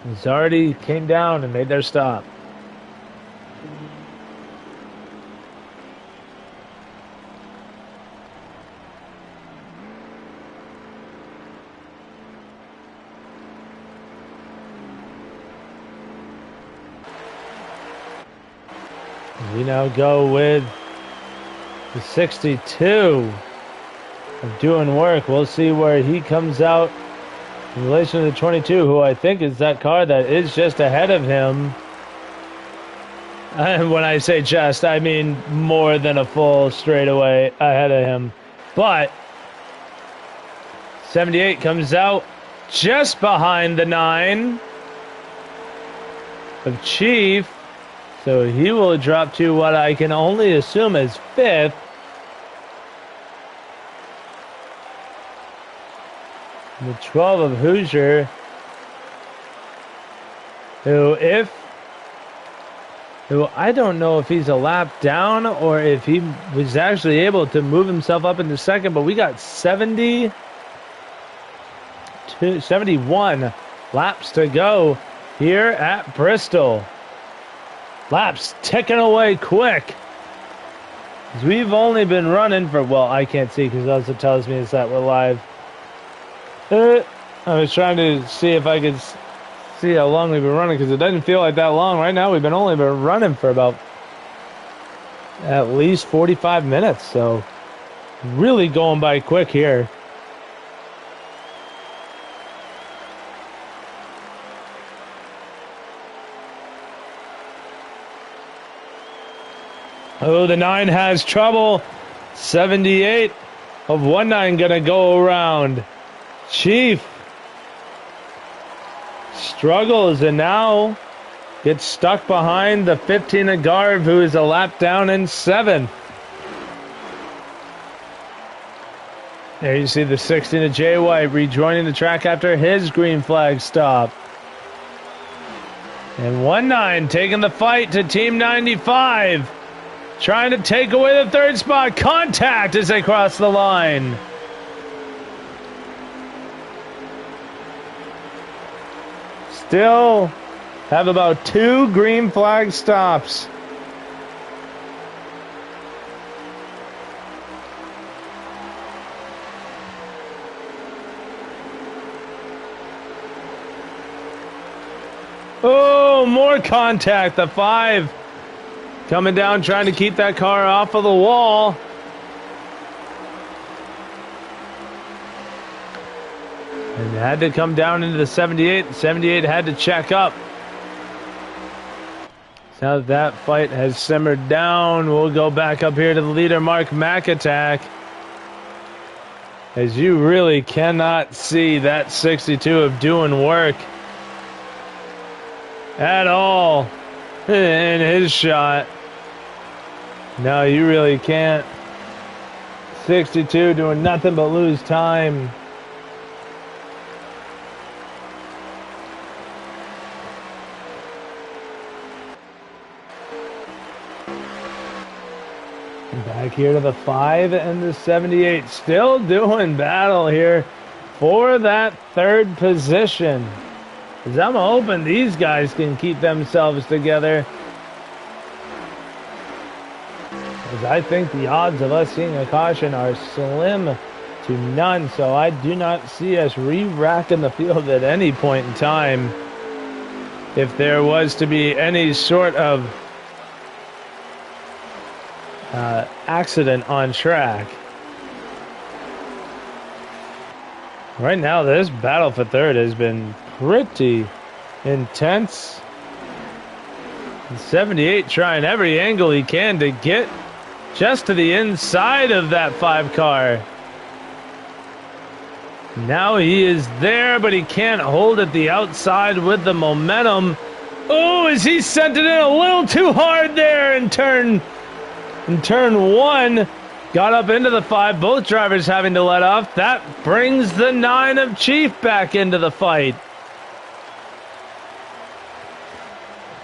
He's already came down and made their stop. We now go with the 62 of doing work. We'll see where he comes out in relation to the 22, who I think is that car that is just ahead of him. And when I say just, I mean more than a full straightaway ahead of him. But 78 comes out just behind the 9 of Chief. So he will drop to what I can only assume is 5th. The 12 of Hoosier, who I don't know if he's a lap down or if he was actually able to move himself up into second, but we got 71 laps to go here at Bristol. Laps ticking away quick. We've only been running for, well, I can't see because it also tells me is that we're live. I was trying to see if I could see how long we've been running because it doesn't feel like that long. Right now, we've only been running for about at least 45 minutes. So really going by quick here. Oh, the 9 has trouble. 78 of 19 gonna go around. Chief struggles and now gets stuck behind the 15 of Garv, who is a lap down in 7th. There you see the 16 of Jay White rejoining the track after his green flag stop. And 19 taking the fight to Team 95. Trying to take away the 3rd spot. Contact as they cross the line. Still have about 2 green flag stops. Oh, more contact. The 5 coming down, trying to keep that car off of the wall. And had to come down into the 78. 78 had to check up. So now that fight has simmered down, we'll go back up here to the leader, Mark McAttack. As you really cannot see that 62 of doing work at all in his shot. No, you really can't. 62 doing nothing but lose time. Back here to the 5 and the 78. Still doing battle here for that 3rd position. As I'm hoping these guys can keep themselves together. As I think the odds of us seeing a caution are slim to none. So I do not see us re-racking the field at any point in time. If there was to be any sort of accident on track. Right now, this battle for 3rd has been pretty intense. 78 trying every angle he can to get just to the inside of that 5 car. Now he is there, but he can't hold it the outside with the momentum. Oh, as he sent it in a little too hard there in turn 1. Got up into the 5, both drivers having to let off. That brings the 9 of Chief back into the fight.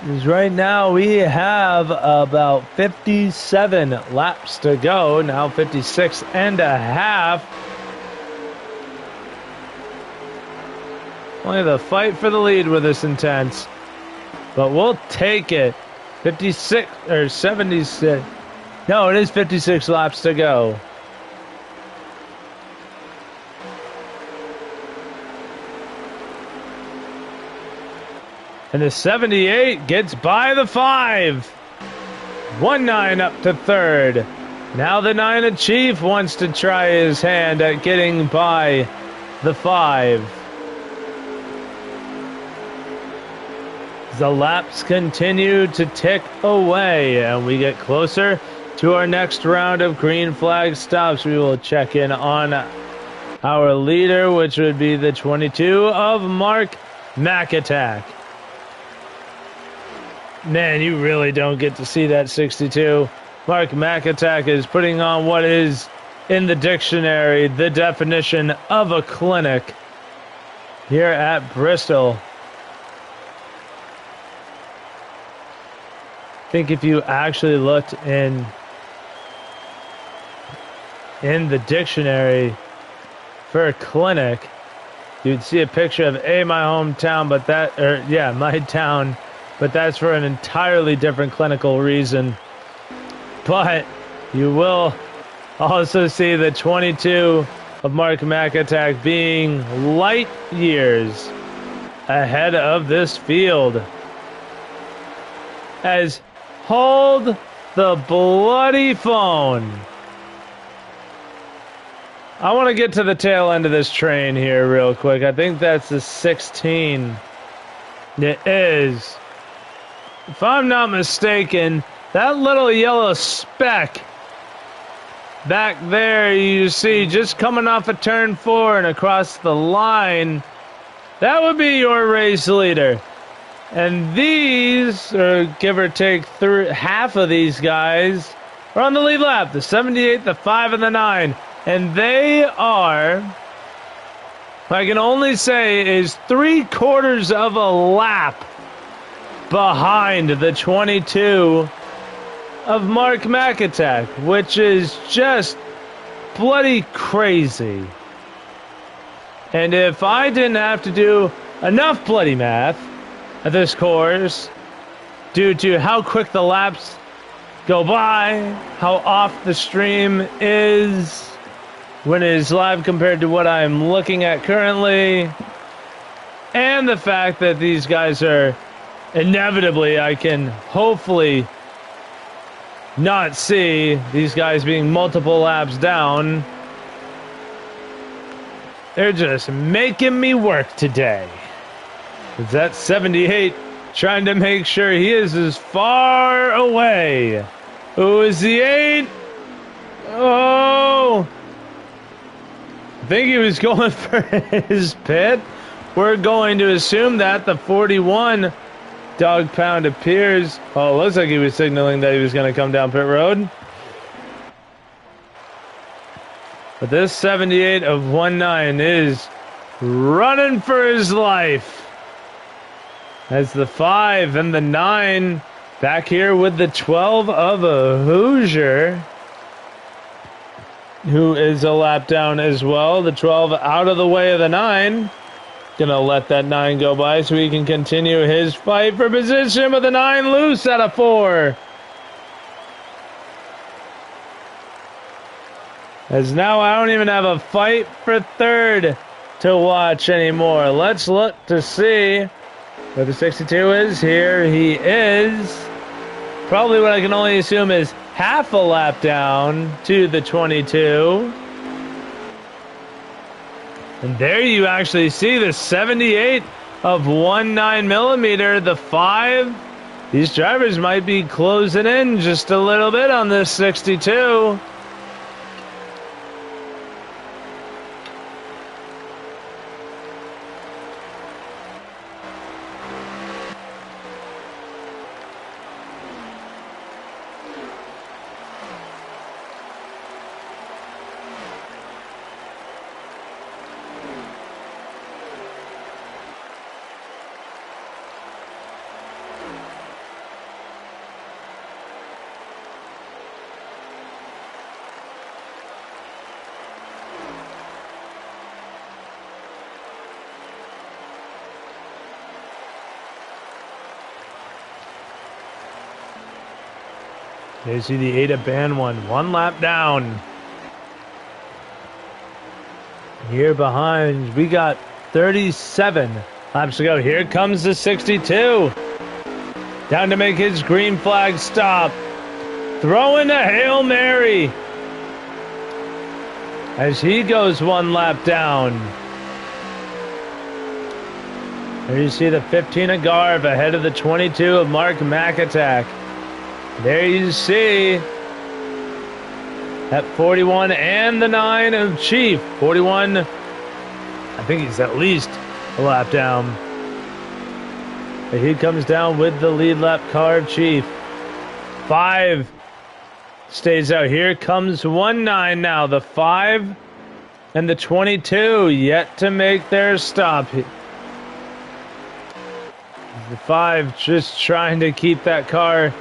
Because right now we have about 57 laps to go. Now 56 and a half. Only the fight for the lead with this intense. But we'll take it. 56 or 76. No, it is 56 laps to go. And the 78 gets by the 5. 1-9 up to third. Now the 9 of Chief wants to try his hand at getting by the 5. The laps continue to tick away, and we get closer to our next round of green flag stops. We will check in on our leader, which would be the 22 of Mark McAttack. Man, you really don't get to see that 62. Mark McAttack is putting on what is, in the dictionary, the definition of a clinic here at Bristol. I think if you actually looked in the dictionary for a clinic, you'd see a picture of my hometown, but my town, but that's for an entirely different clinical reason. But you will also see the 22 of Mark McAttack being light years ahead of this field. As hold the bloody phone. I want to get to the tail end of this train here real quick. I think that's the 16. It is. If I'm not mistaken, that little yellow speck back there you see just coming off of turn 4 and across the line, that would be your race leader. And these, or give or take half of these guys, are on the lead lap. The 78, the 5, and the 9. And they are, I can only say, is 3/4 of a lap behind the 22 of Mark McAttack, which is just bloody crazy. And if I didn't have to do enough bloody math at this course, due to how quick the laps go by, how off the stream is when it is live compared to what I'm looking at currently, and the fact that these guys are inevitably, I can hopefully not see these guys being multiple laps down. They're just making me work today. That's 78 trying to make sure he is as far away. Who is the 8? Oh! I think he was going for his pit. We're going to assume that the 41 dog pound appears. Oh, it looks like he was signaling that he was going to come down pit road. But this 78 of 19 is running for his life. As the 5 and the 9 back here with the 12 of a Hoosier, who is a lap down as well. The 12 out of the way of the 9. Gonna let that 9 go by so he can continue his fight for position with the 9 loose out of 4. As now I don't even have a fight for third to watch anymore. Let's look to see where the 62 is. Here he is. Probably what I can only assume is half a lap down to the 22. And there you actually see the 78 of 19mm, the 5. These drivers might be closing in just a little bit on this 62. There you see the 8 of band one lap down. Here behind, we got 37 laps to go. Here comes the 62. Down to make his green flag stop. throwing a Hail Mary as he goes one lap down. There you see the 15 of Garv ahead of the 22 of Mark McAttack. There you see that 41 and the 9 of Chief. 41, I think he's at least a lap down. But he comes down with the lead lap car of Chief. 5 stays out. Here comes 1-9 now. The 5 and the 22 yet to make their stop. The 5 just trying to keep that car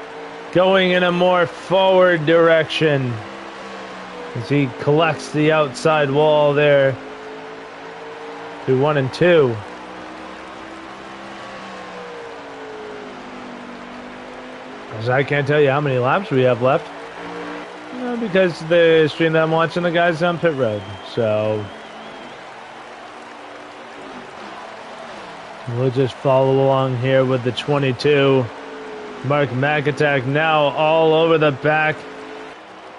going in a more forward direction as he collects the outside wall there through 1 and 2. As I can't tell you how many laps we have left. Because the stream that I'm watching, the guys on pit road. So we'll just follow along here with the 22. Mark McAttack now all over the back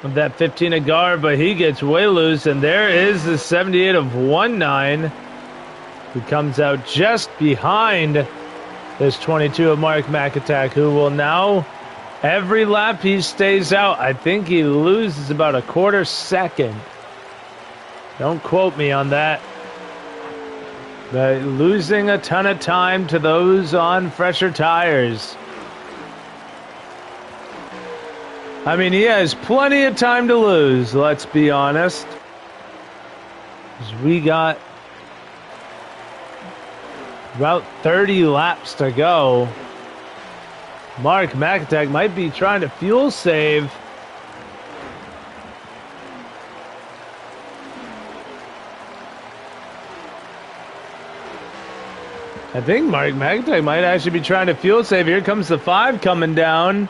of that 15 of Gar, but he gets way loose, and there is the 78 of 1-9 who comes out just behind this 22 of Mark McAttack, who will now, every lap he stays out, I think he loses about a quarter second. Don't quote me on that. But losing a ton of time to those on fresher tires. I mean, he has plenty of time to lose, let's be honest. As we got about 30 laps to go. Mark McAttack might be trying to fuel save. I think Mark McAttack might actually be trying to fuel save. Here comes the 5 coming down.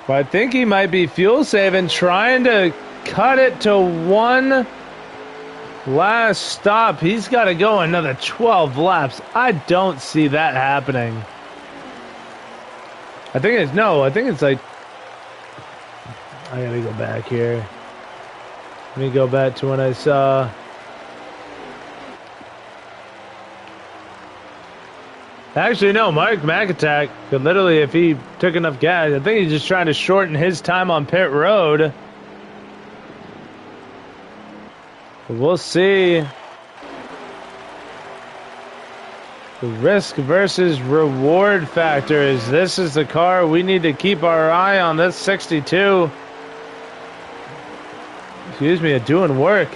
But I think he might be fuel saving, trying to cut it to one last stop. He's got to go another 12 laps. I don't see that happening. I think it's like, I gotta go back here. Let me go back to when I saw. Actually, no, Mark McAttack could literally, if he took enough gas, I think he's just trying to shorten his time on pit road. But we'll see. The risk versus reward factor is this is the car we need to keep our eye on. This 62. Excuse me, doing work.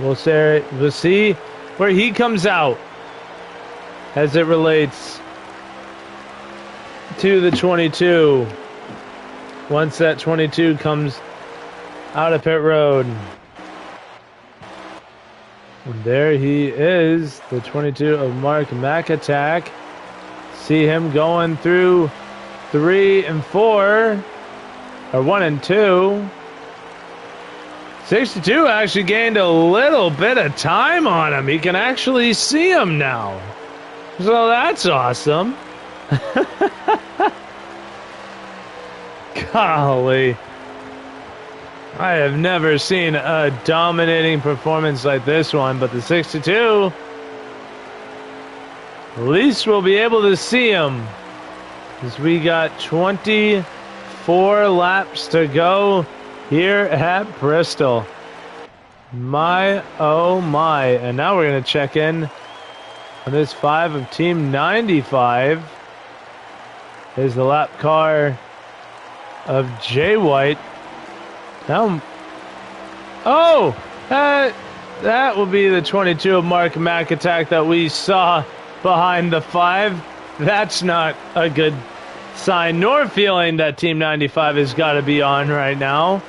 We'll see where he comes out as it relates to the 22. Once that 22 comes out of pit road. And there he is, the 22 of Mark McAttack. See him going through 3 and 4, or 1 and 2. 62 actually gained a little bit of time on him. He can actually see him now. So that's awesome. Golly. I have never seen a dominating performance like this one, but the 62, at least we'll be able to see him. As we got 24 laps to go here at Bristol. My, oh my. And now we're going to check in on this 5 of Team 95. Is the lap car of Jay White. Now, oh, that will be the 22 of Mark McAttack that we saw behind the 5. That's not a good sign nor feeling that Team 95 has got to be on right now.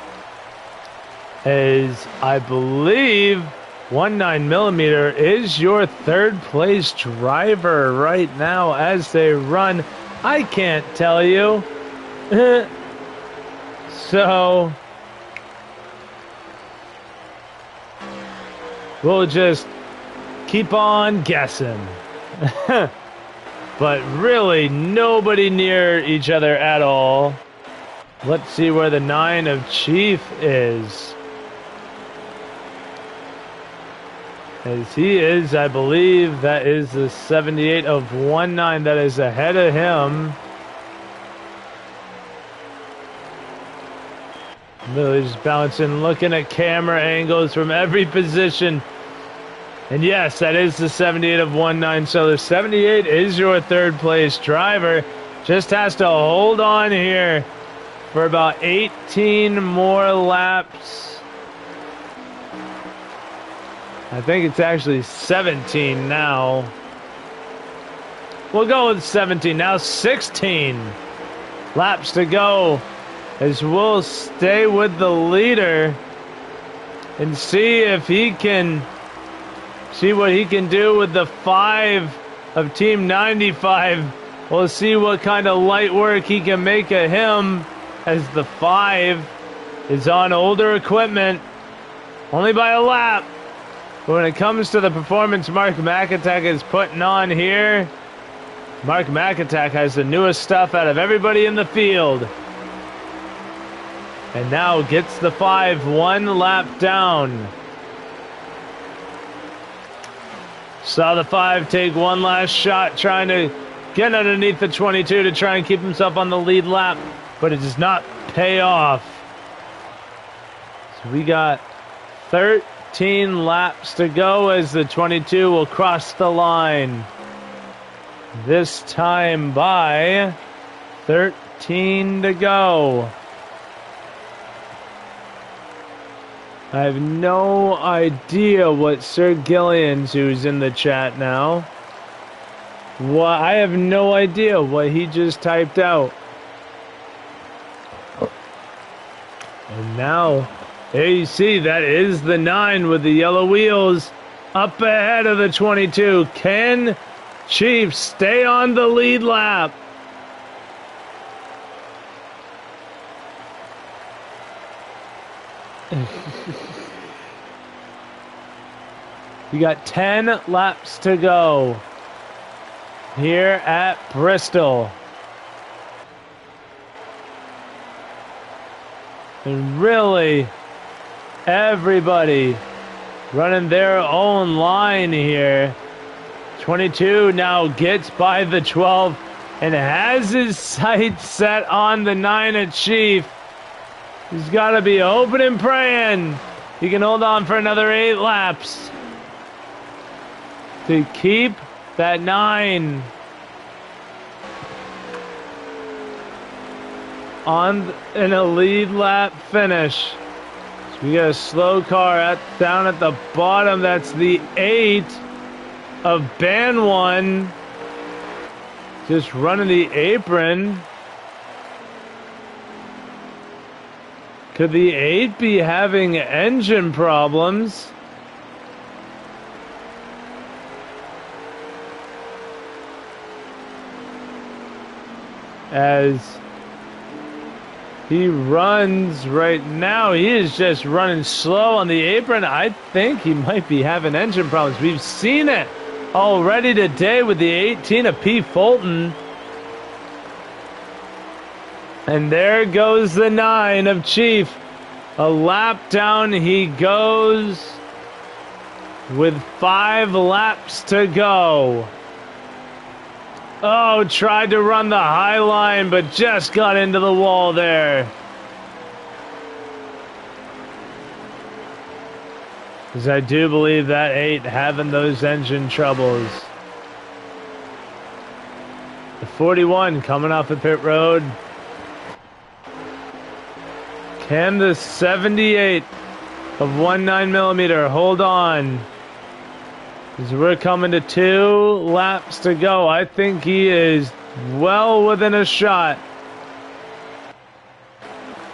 As I believe 19mm is your third place driver right now as they run. I can't tell you. So we'll just keep on guessing. But really nobody near each other at all. Let's see where the 9 of Chief is. As he is, I believe, that is the 78 of 19 that is ahead of him. Really just bouncing, looking at camera angles from every position. And yes, that is the 78 of 19. So the 78 is your third place driver. Just has to hold on here for about 18 more laps. I think it's actually 17 now. We'll go with 17. Now 16 laps to go as we'll stay with the leader and see if he can see what he can do with the 5 of Team 95. We'll see what kind of light work he can make of him as the 5 is on older equipment, only by a lap. But when it comes to the performance Mark McAtack is putting on here, Mark McAtack has the newest stuff out of everybody in the field. And now gets the 5 one lap down. Saw the 5 take one last shot, trying to get underneath the 22 to try and keep himself on the lead lap, but it does not pay off. So we got 13 laps to go as the 22 will cross the line. This time by 13 to go. I have no idea what Sir Gillian's, who's in the chat now. I have no idea what he just typed out. And now, there you see, that is the 9 with the yellow wheels up ahead of the 22. Can Chief stay on the lead lap? You got 10 laps to go here at Bristol. And really, everybody running their own line here. 22 now gets by the 12 and has his sights set on the 9 at Chief. He's got to be hoping and praying he can hold on for another 8 laps to keep that 9 on in a lead lap finish. So we got a slow car down at the bottom. That's the 8 of Band 1. Just running the apron. Could the 8 be having engine problems? As he runs right now, he is just running slow on the apron. I think he might be having engine problems. We've seen it already today with the 18 of P. Fulton. And there goes the 9 of Chief. A lap down he goes with 5 laps to go. Oh, tried to run the high line, but just got into the wall there. Because I do believe that 8 having those engine troubles. The 41 coming off the pit road. Can the 78 of 19mm hold on? As we're coming to 2 laps to go. I think he is well within a shot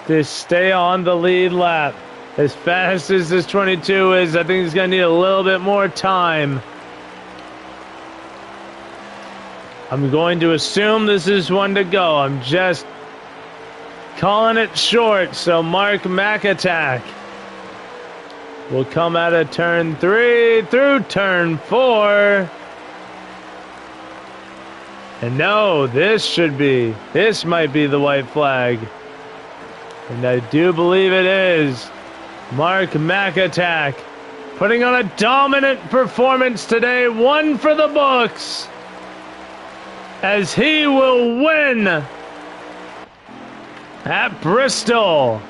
to stay on the lead lap. As fast as this 22 is, I think he's going to need a little bit more time. I'm going to assume this is one to go. I'm just calling it short. So Mark McAtack will come out of turn 3 through turn 4. And no, this might be the white flag. And I do believe it is Mark McAttack putting on a dominant performance today. One for the books, as he will win at Bristol.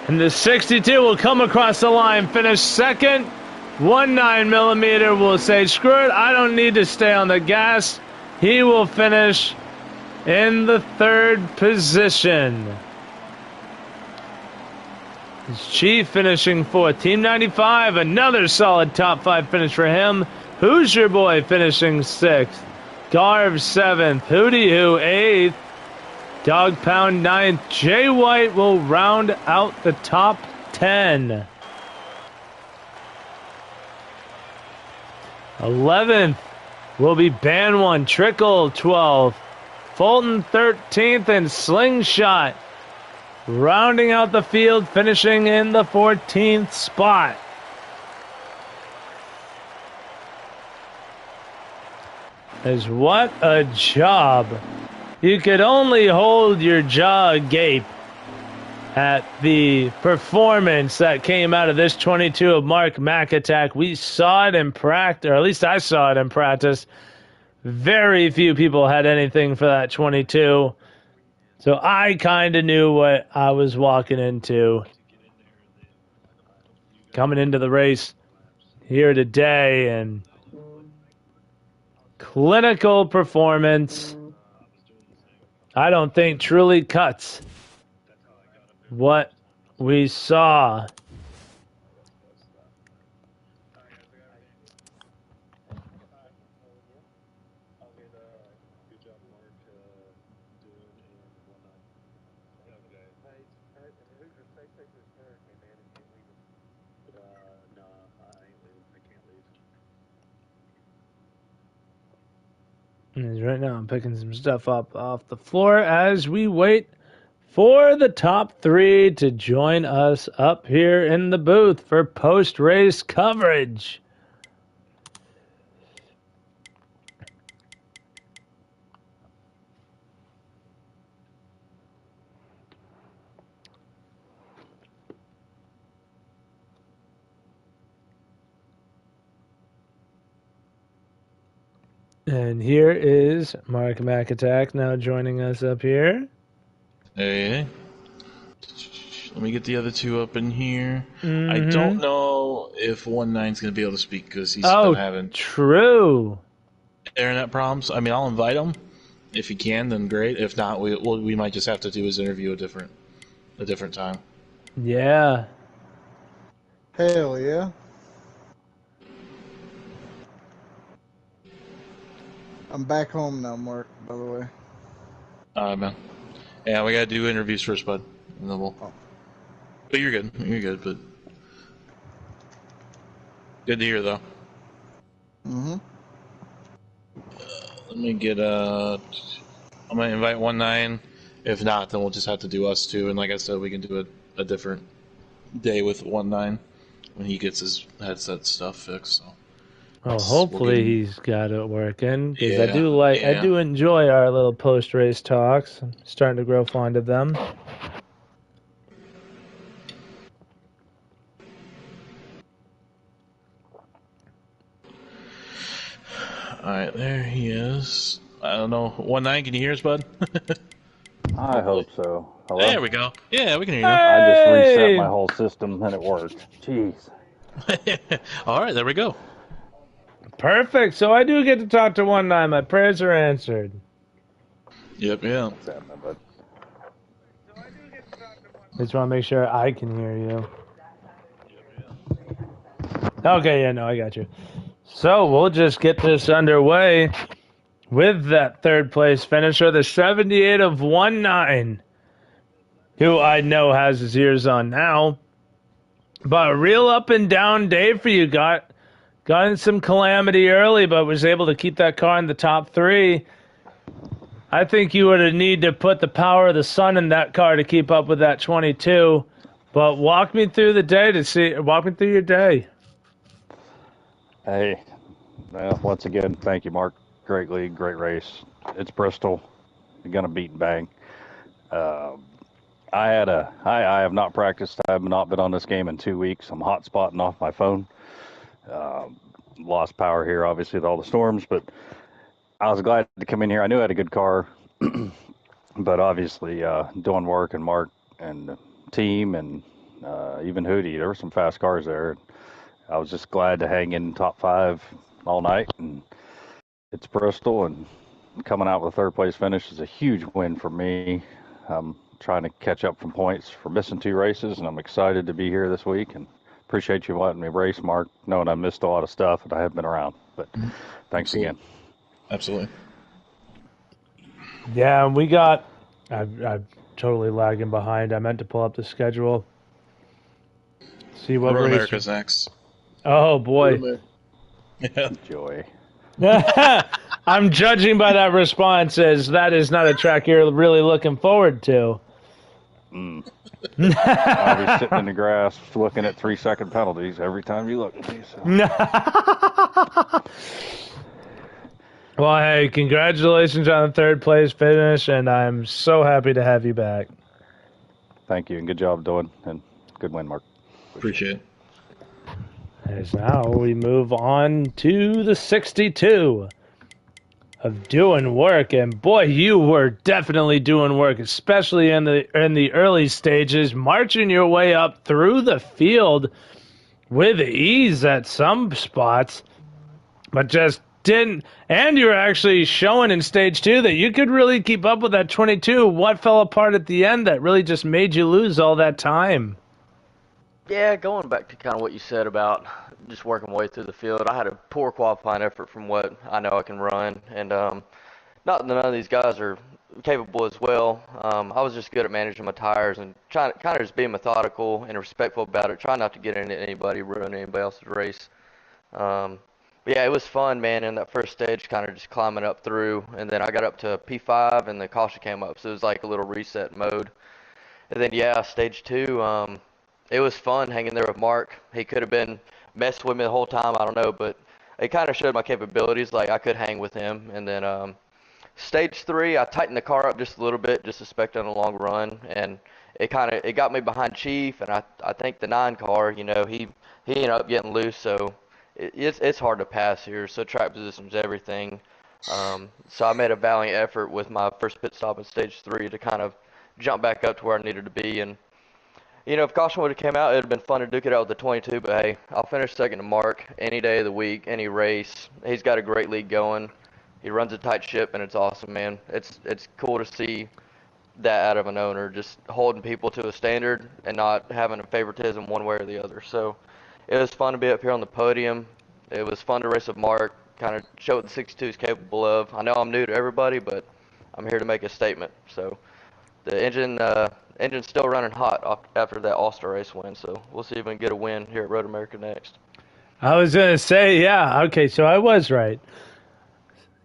And the 62 will come across the line, finish second. 19mm will say, screw it, I don't need to stay on the gas. He will finish in the third position. Chief finishing fourth. Team 95, another solid top 5 finish for him. Who's your boy finishing sixth? Garv seventh. Hootie Who eighth. Dog Pound ninth. Jay White will round out the top 10. 11th will be Ban One Trickle 12th. Fulton 13th, and Slingshot rounding out the field, finishing in the 14th spot. As what a job. You could only hold your jaw agape at the performance that came out of this 22 of Mark McAttack. We saw it in practice, or at least I saw it in practice. Very few people had anything for that 22. So I kind of knew what I was walking into coming into the race here today. And clinical performance, I don't think truly cuts what we saw. And right now I'm picking some stuff up off the floor as we wait for the top 3 to join us up here in the booth for post-race coverage. And here is Mark McAttack now joining us up here. Hey. Let me get the other two up in here. I don't know if 19's going to be able to speak because he's been having true internet problems. I mean, I'll invite him. If he can, then great. If not, we might just have to do his interview a different time. Yeah. Hell yeah. I'm back home now, Mark, by the way. All right, man. Yeah, we got to do interviews first, bud. And then we'll... But you're good. You're good, but... Good to hear, though. Mm-hmm. Let me get I'm going to invite 19. If not, then we'll just have to do us two. And like I said, we can do a different day with 19 when he gets his headset stuff fixed, so... Well, hopefully he's got it working, because Yeah, I do enjoy our little post-race talks. I'm starting to grow fond of them. Alright, there he is. I don't know. 19, can you hear us, bud? I hope so. Hello? There we go. Yeah, we can hear you. I just reset my whole system and it worked. Jeez. Alright, there we go. Perfect. So I do get to talk to 19. My prayers are answered. Yep, yeah. What's happening, bud? Just want to make sure I can hear you. Okay, yeah, no, I got you. So we'll just get this underway with that third place finisher, the 78 of 19, who I know has his ears on now. But a real up and down day for you. Got in some calamity early, but was able to keep that car in the top 3. I think you would need to put the power of the sun in that car to keep up with that 22. But walk me through the day walk me through your day. Hey, well, once again, thank you, Mark. Great league, great race. It's Bristol. You're going to beat and bang. I have not practiced. I have not been on this game in 2 weeks. I'm hotspotting off my phone. Lost power here, obviously, with all the storms, but I was glad to come in here. I knew I had a good car, but obviously doing work and Mark and the team and even Hootie, there were some fast cars there. I was just glad to hang in top 5 all night, and it's Bristol, and coming out with a 3rd place finish is a huge win for me. I'm trying to catch up from points for missing 2 races, and I'm excited to be here this week, and appreciate you letting me race, Mark, knowing I missed a lot of stuff and I haven't been around, but thanks again. Absolutely. Yeah, and I'm totally lagging behind. I meant to pull up the schedule. See what Road race. America's next. Oh, boy. Yeah. Joy. I'm judging by that response as that is not a track you're really looking forward to. I'll be sitting in the grass looking at 3-second penalties every time you look at me. So. Well, hey, congratulations on the 3rd place finish, and I'm so happy to have you back. Thank you, and good job doing, and good win, Mark. Appreciate it. As now we move on to the 62 of doing work, and boy, you were definitely doing work, especially in the early stages, marching your way up through the field with ease at some spots, but just didn't. And you were actually showing in stage 2 that you could really keep up with that 22. What fell apart at the end that really just made you lose all that time? Yeah, going back to kind of what you said about just working my way through the field, I had a poor qualifying effort from what I know I can run, and not that none of these guys are capable as well. I was just good at managing my tires and trying to kind of just being methodical and respectful about it, trying not to get into anybody, ruin anybody else's race. But yeah, it was fun, man, in that first stage, kind of just climbing up through, and then I got up to P5 and the caution came up, so it was like a little reset mode. And then yeah, stage 2, it was fun hanging there with Mark. He could have been messing with me the whole time, I don't know, but it kind of showed my capabilities, like I could hang with him. And then stage 3, I tightened the car up just a little bit, just expecting a long run, and it got me behind Chief, and I think the 9 car, he ended up getting loose, so it's hard to pass here. So track position's everything. So I made a valiant effort with my first pit stop in stage 3 to kind of jump back up to where I needed to be. And if caution would have came out, it would have been fun to duke it out with the 22, but hey, I'll finish second to Mark any day of the week, any race. He's got a great league going. He runs a tight ship, and it's awesome, man. It's cool to see that out of an owner, just holding people to a standard and not having a favoritism one way or the other. So it was fun to be up here on the podium. It was fun to race with Mark, kind of show what the 62 is capable of. I know I'm new to everybody, but I'm here to make a statement. So the engine's still running hot after that All-Star race win, so we'll see if we can get a win here at Road America next. I was going to say, yeah, okay, so I was right.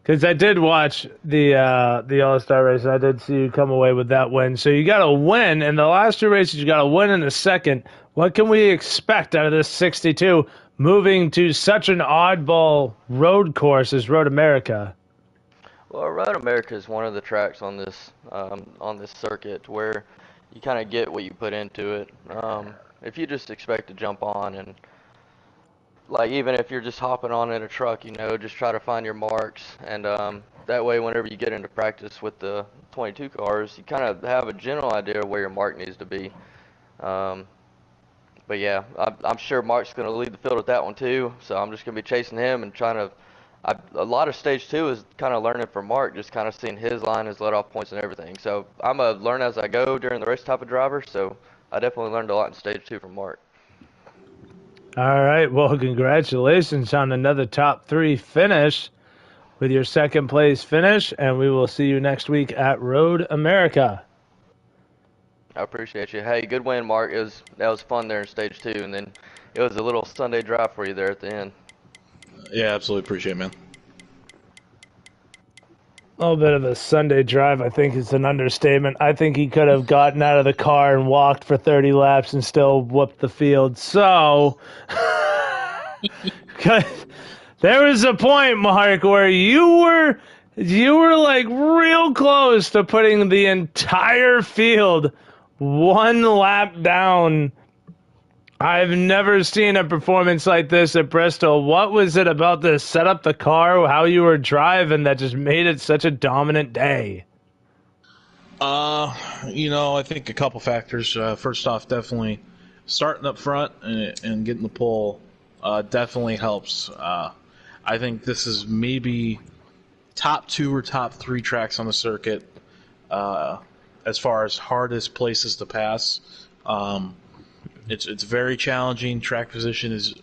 Because I did watch the All-Star race, and I did see you come away with that win. So you got a win. In the last 2 races, you got a win in the second. What can we expect out of this 62 moving to such an oddball road course as Road America? Well, Road America is one of the tracks on this circuit where you kind of get what you put into it. If you just expect to jump on and like even if you're just hopping on in a truck, just try to find your marks, and that way whenever you get into practice with the 22 cars, you kind of have a general idea of where your mark needs to be. But yeah, I'm sure Mark's going to lead the field with that one too, so I'm just going to be chasing him and trying to. A lot of stage 2 is kind of learning from Mark, just kind of seeing his line, his let-off points, and everything. So I'm a learn as I go during the race type of driver, so I definitely learned a lot in stage 2 from Mark. All right, well, congratulations on another top 3 finish with your second place finish, and we will see you next week at Road America. I appreciate you. Hey, good win, Mark. That was fun there in stage 2, and then it was a little Sunday drive for you there at the end. Yeah, absolutely appreciate it, man. A little bit of a Sunday drive, I think, is an understatement. I think he could have gotten out of the car and walked for 30 laps and still whooped the field. So, there was a point, Mark, where you were You were like real close to putting the entire field one lap down. I've never seen a performance like this at Bristol. What was it about the setup, the car, how you were driving that just made it such a dominant day? I think a couple factors. First off, definitely starting up front and getting the pole definitely helps. I think this is maybe top 2 or top 3 tracks on the circuit as far as hardest places to pass. It's very challenging. Track position is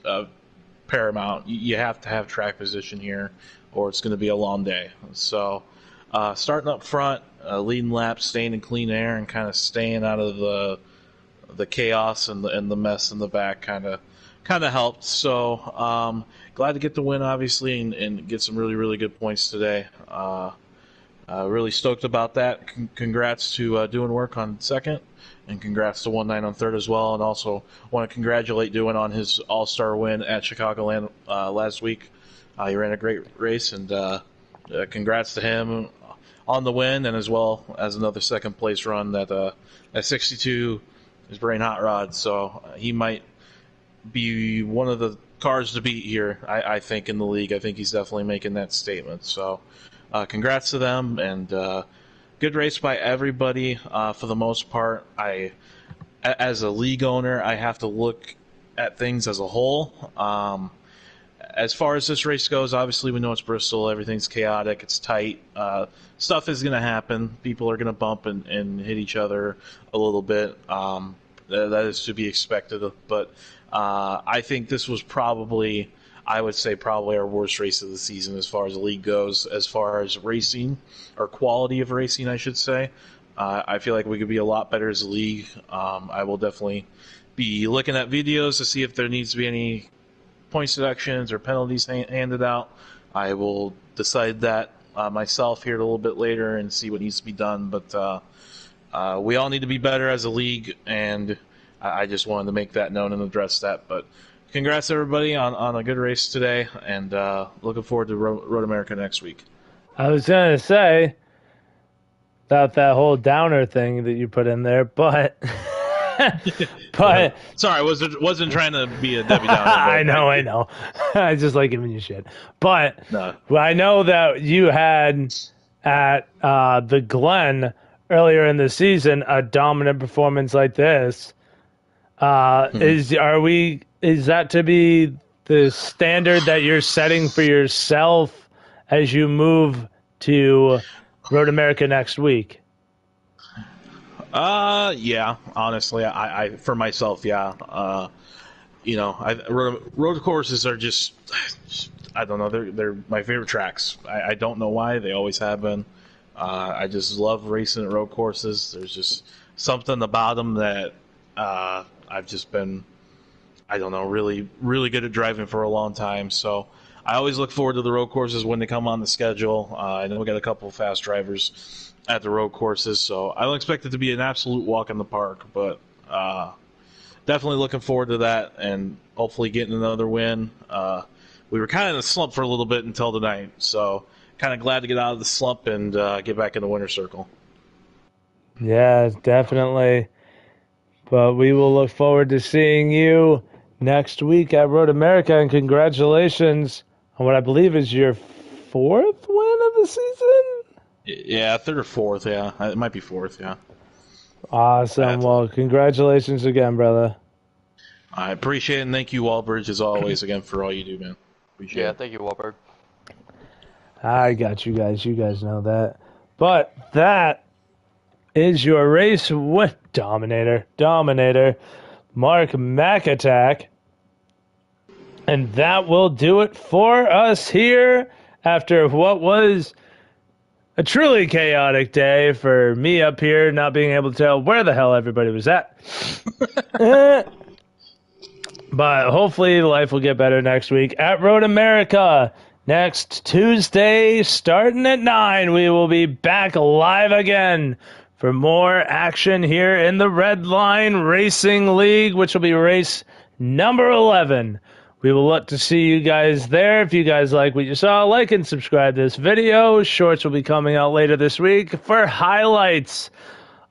paramount. You have to have track position here, or it's going to be a long day. So, starting up front, leading laps, staying in clean air, and kind of staying out of the chaos and the mess in the back kind of helped. So, glad to get the win, obviously, and get some really, really good points today. Really stoked about that. Congrats to Doing Work on second, and congrats to 1-9 on third as well. And also want to congratulate Doing on his All-Star win at Chicagoland last week. He ran a great race, and congrats to him on the win, and as well as another second place run at 62 is Brain Hot Rod. So he might be one of the cars to beat here, I think, in the league. I think he's definitely making that statement. So congrats to them, and good race by everybody for the most part. As a league owner, I have to look at things as a whole. As far as this race goes, obviously we know it's Bristol. Everything's chaotic. It's tight. Stuff is going to happen. People are going to bump and hit each other a little bit. That is to be expected. But I think this was probably our worst race of the season as far as the league goes, as far as racing, or quality of racing, I should say. I feel like we could be a lot better as a league. I will definitely be looking at videos to see if there needs to be any points deductions or penalties handed out. I will decide that myself here a little bit later and see what needs to be done. But we all need to be better as a league, and I just wanted to make that known and address that. But congrats everybody on a good race today, and looking forward to Road America next week. I was going to say about that whole downer thing that you put in there, but sorry, I wasn't trying to be a Debbie Downer. I know. I just like giving you shit. But No. I know that you had at the Glen earlier in the season a dominant performance like this. Is that to be the standard that you're setting for yourself as you move to Road America next week? Yeah, honestly, I for myself, yeah. Road courses are just, I don't know, they're my favorite tracks. I don't know why, they always have been. I just love racing at road courses. There's just something about them that I've just been, I don't know, really, really good at driving for a long time. So I always look forward to the road courses when they come on the schedule. I know we got a couple of fast drivers at the road courses, so I don't expect it to be an absolute walk in the park, but definitely looking forward to that and hopefully getting another win. We were kind of in a slump for a little bit until tonight, so kind of glad to get out of the slump and get back in the winner's circle. Yeah, definitely. But we will look forward to seeing you next week at Road America, and congratulations on what I believe is your 4th win of the season? Yeah, 3rd or 4th, yeah. It might be 4th, yeah. Awesome. Well, congratulations again, brother. I appreciate it, and thank you, Walbridge, as always, again, for all you do, man. Appreciate it. Thank you, Walberg. I got you guys. You guys know that. But that is your race with Dominator, Mark McAttack. And that will do it for us here after what was a truly chaotic day for me up here, not being able to tell where the hell everybody was at. But hopefully life will get better next week at Road America. Next Tuesday, starting at 9, we will be back live again for more action here in the Redline Racing League, which will be race number 11. We will look to see you guys there. If you guys like what you saw, like and subscribe to this video. Shorts will be coming out later this week for highlights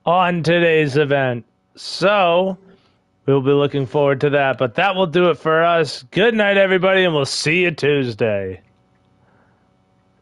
on today's event. So we'll be looking forward to that. But that will do it for us. Good night, everybody, and we'll see you Tuesday.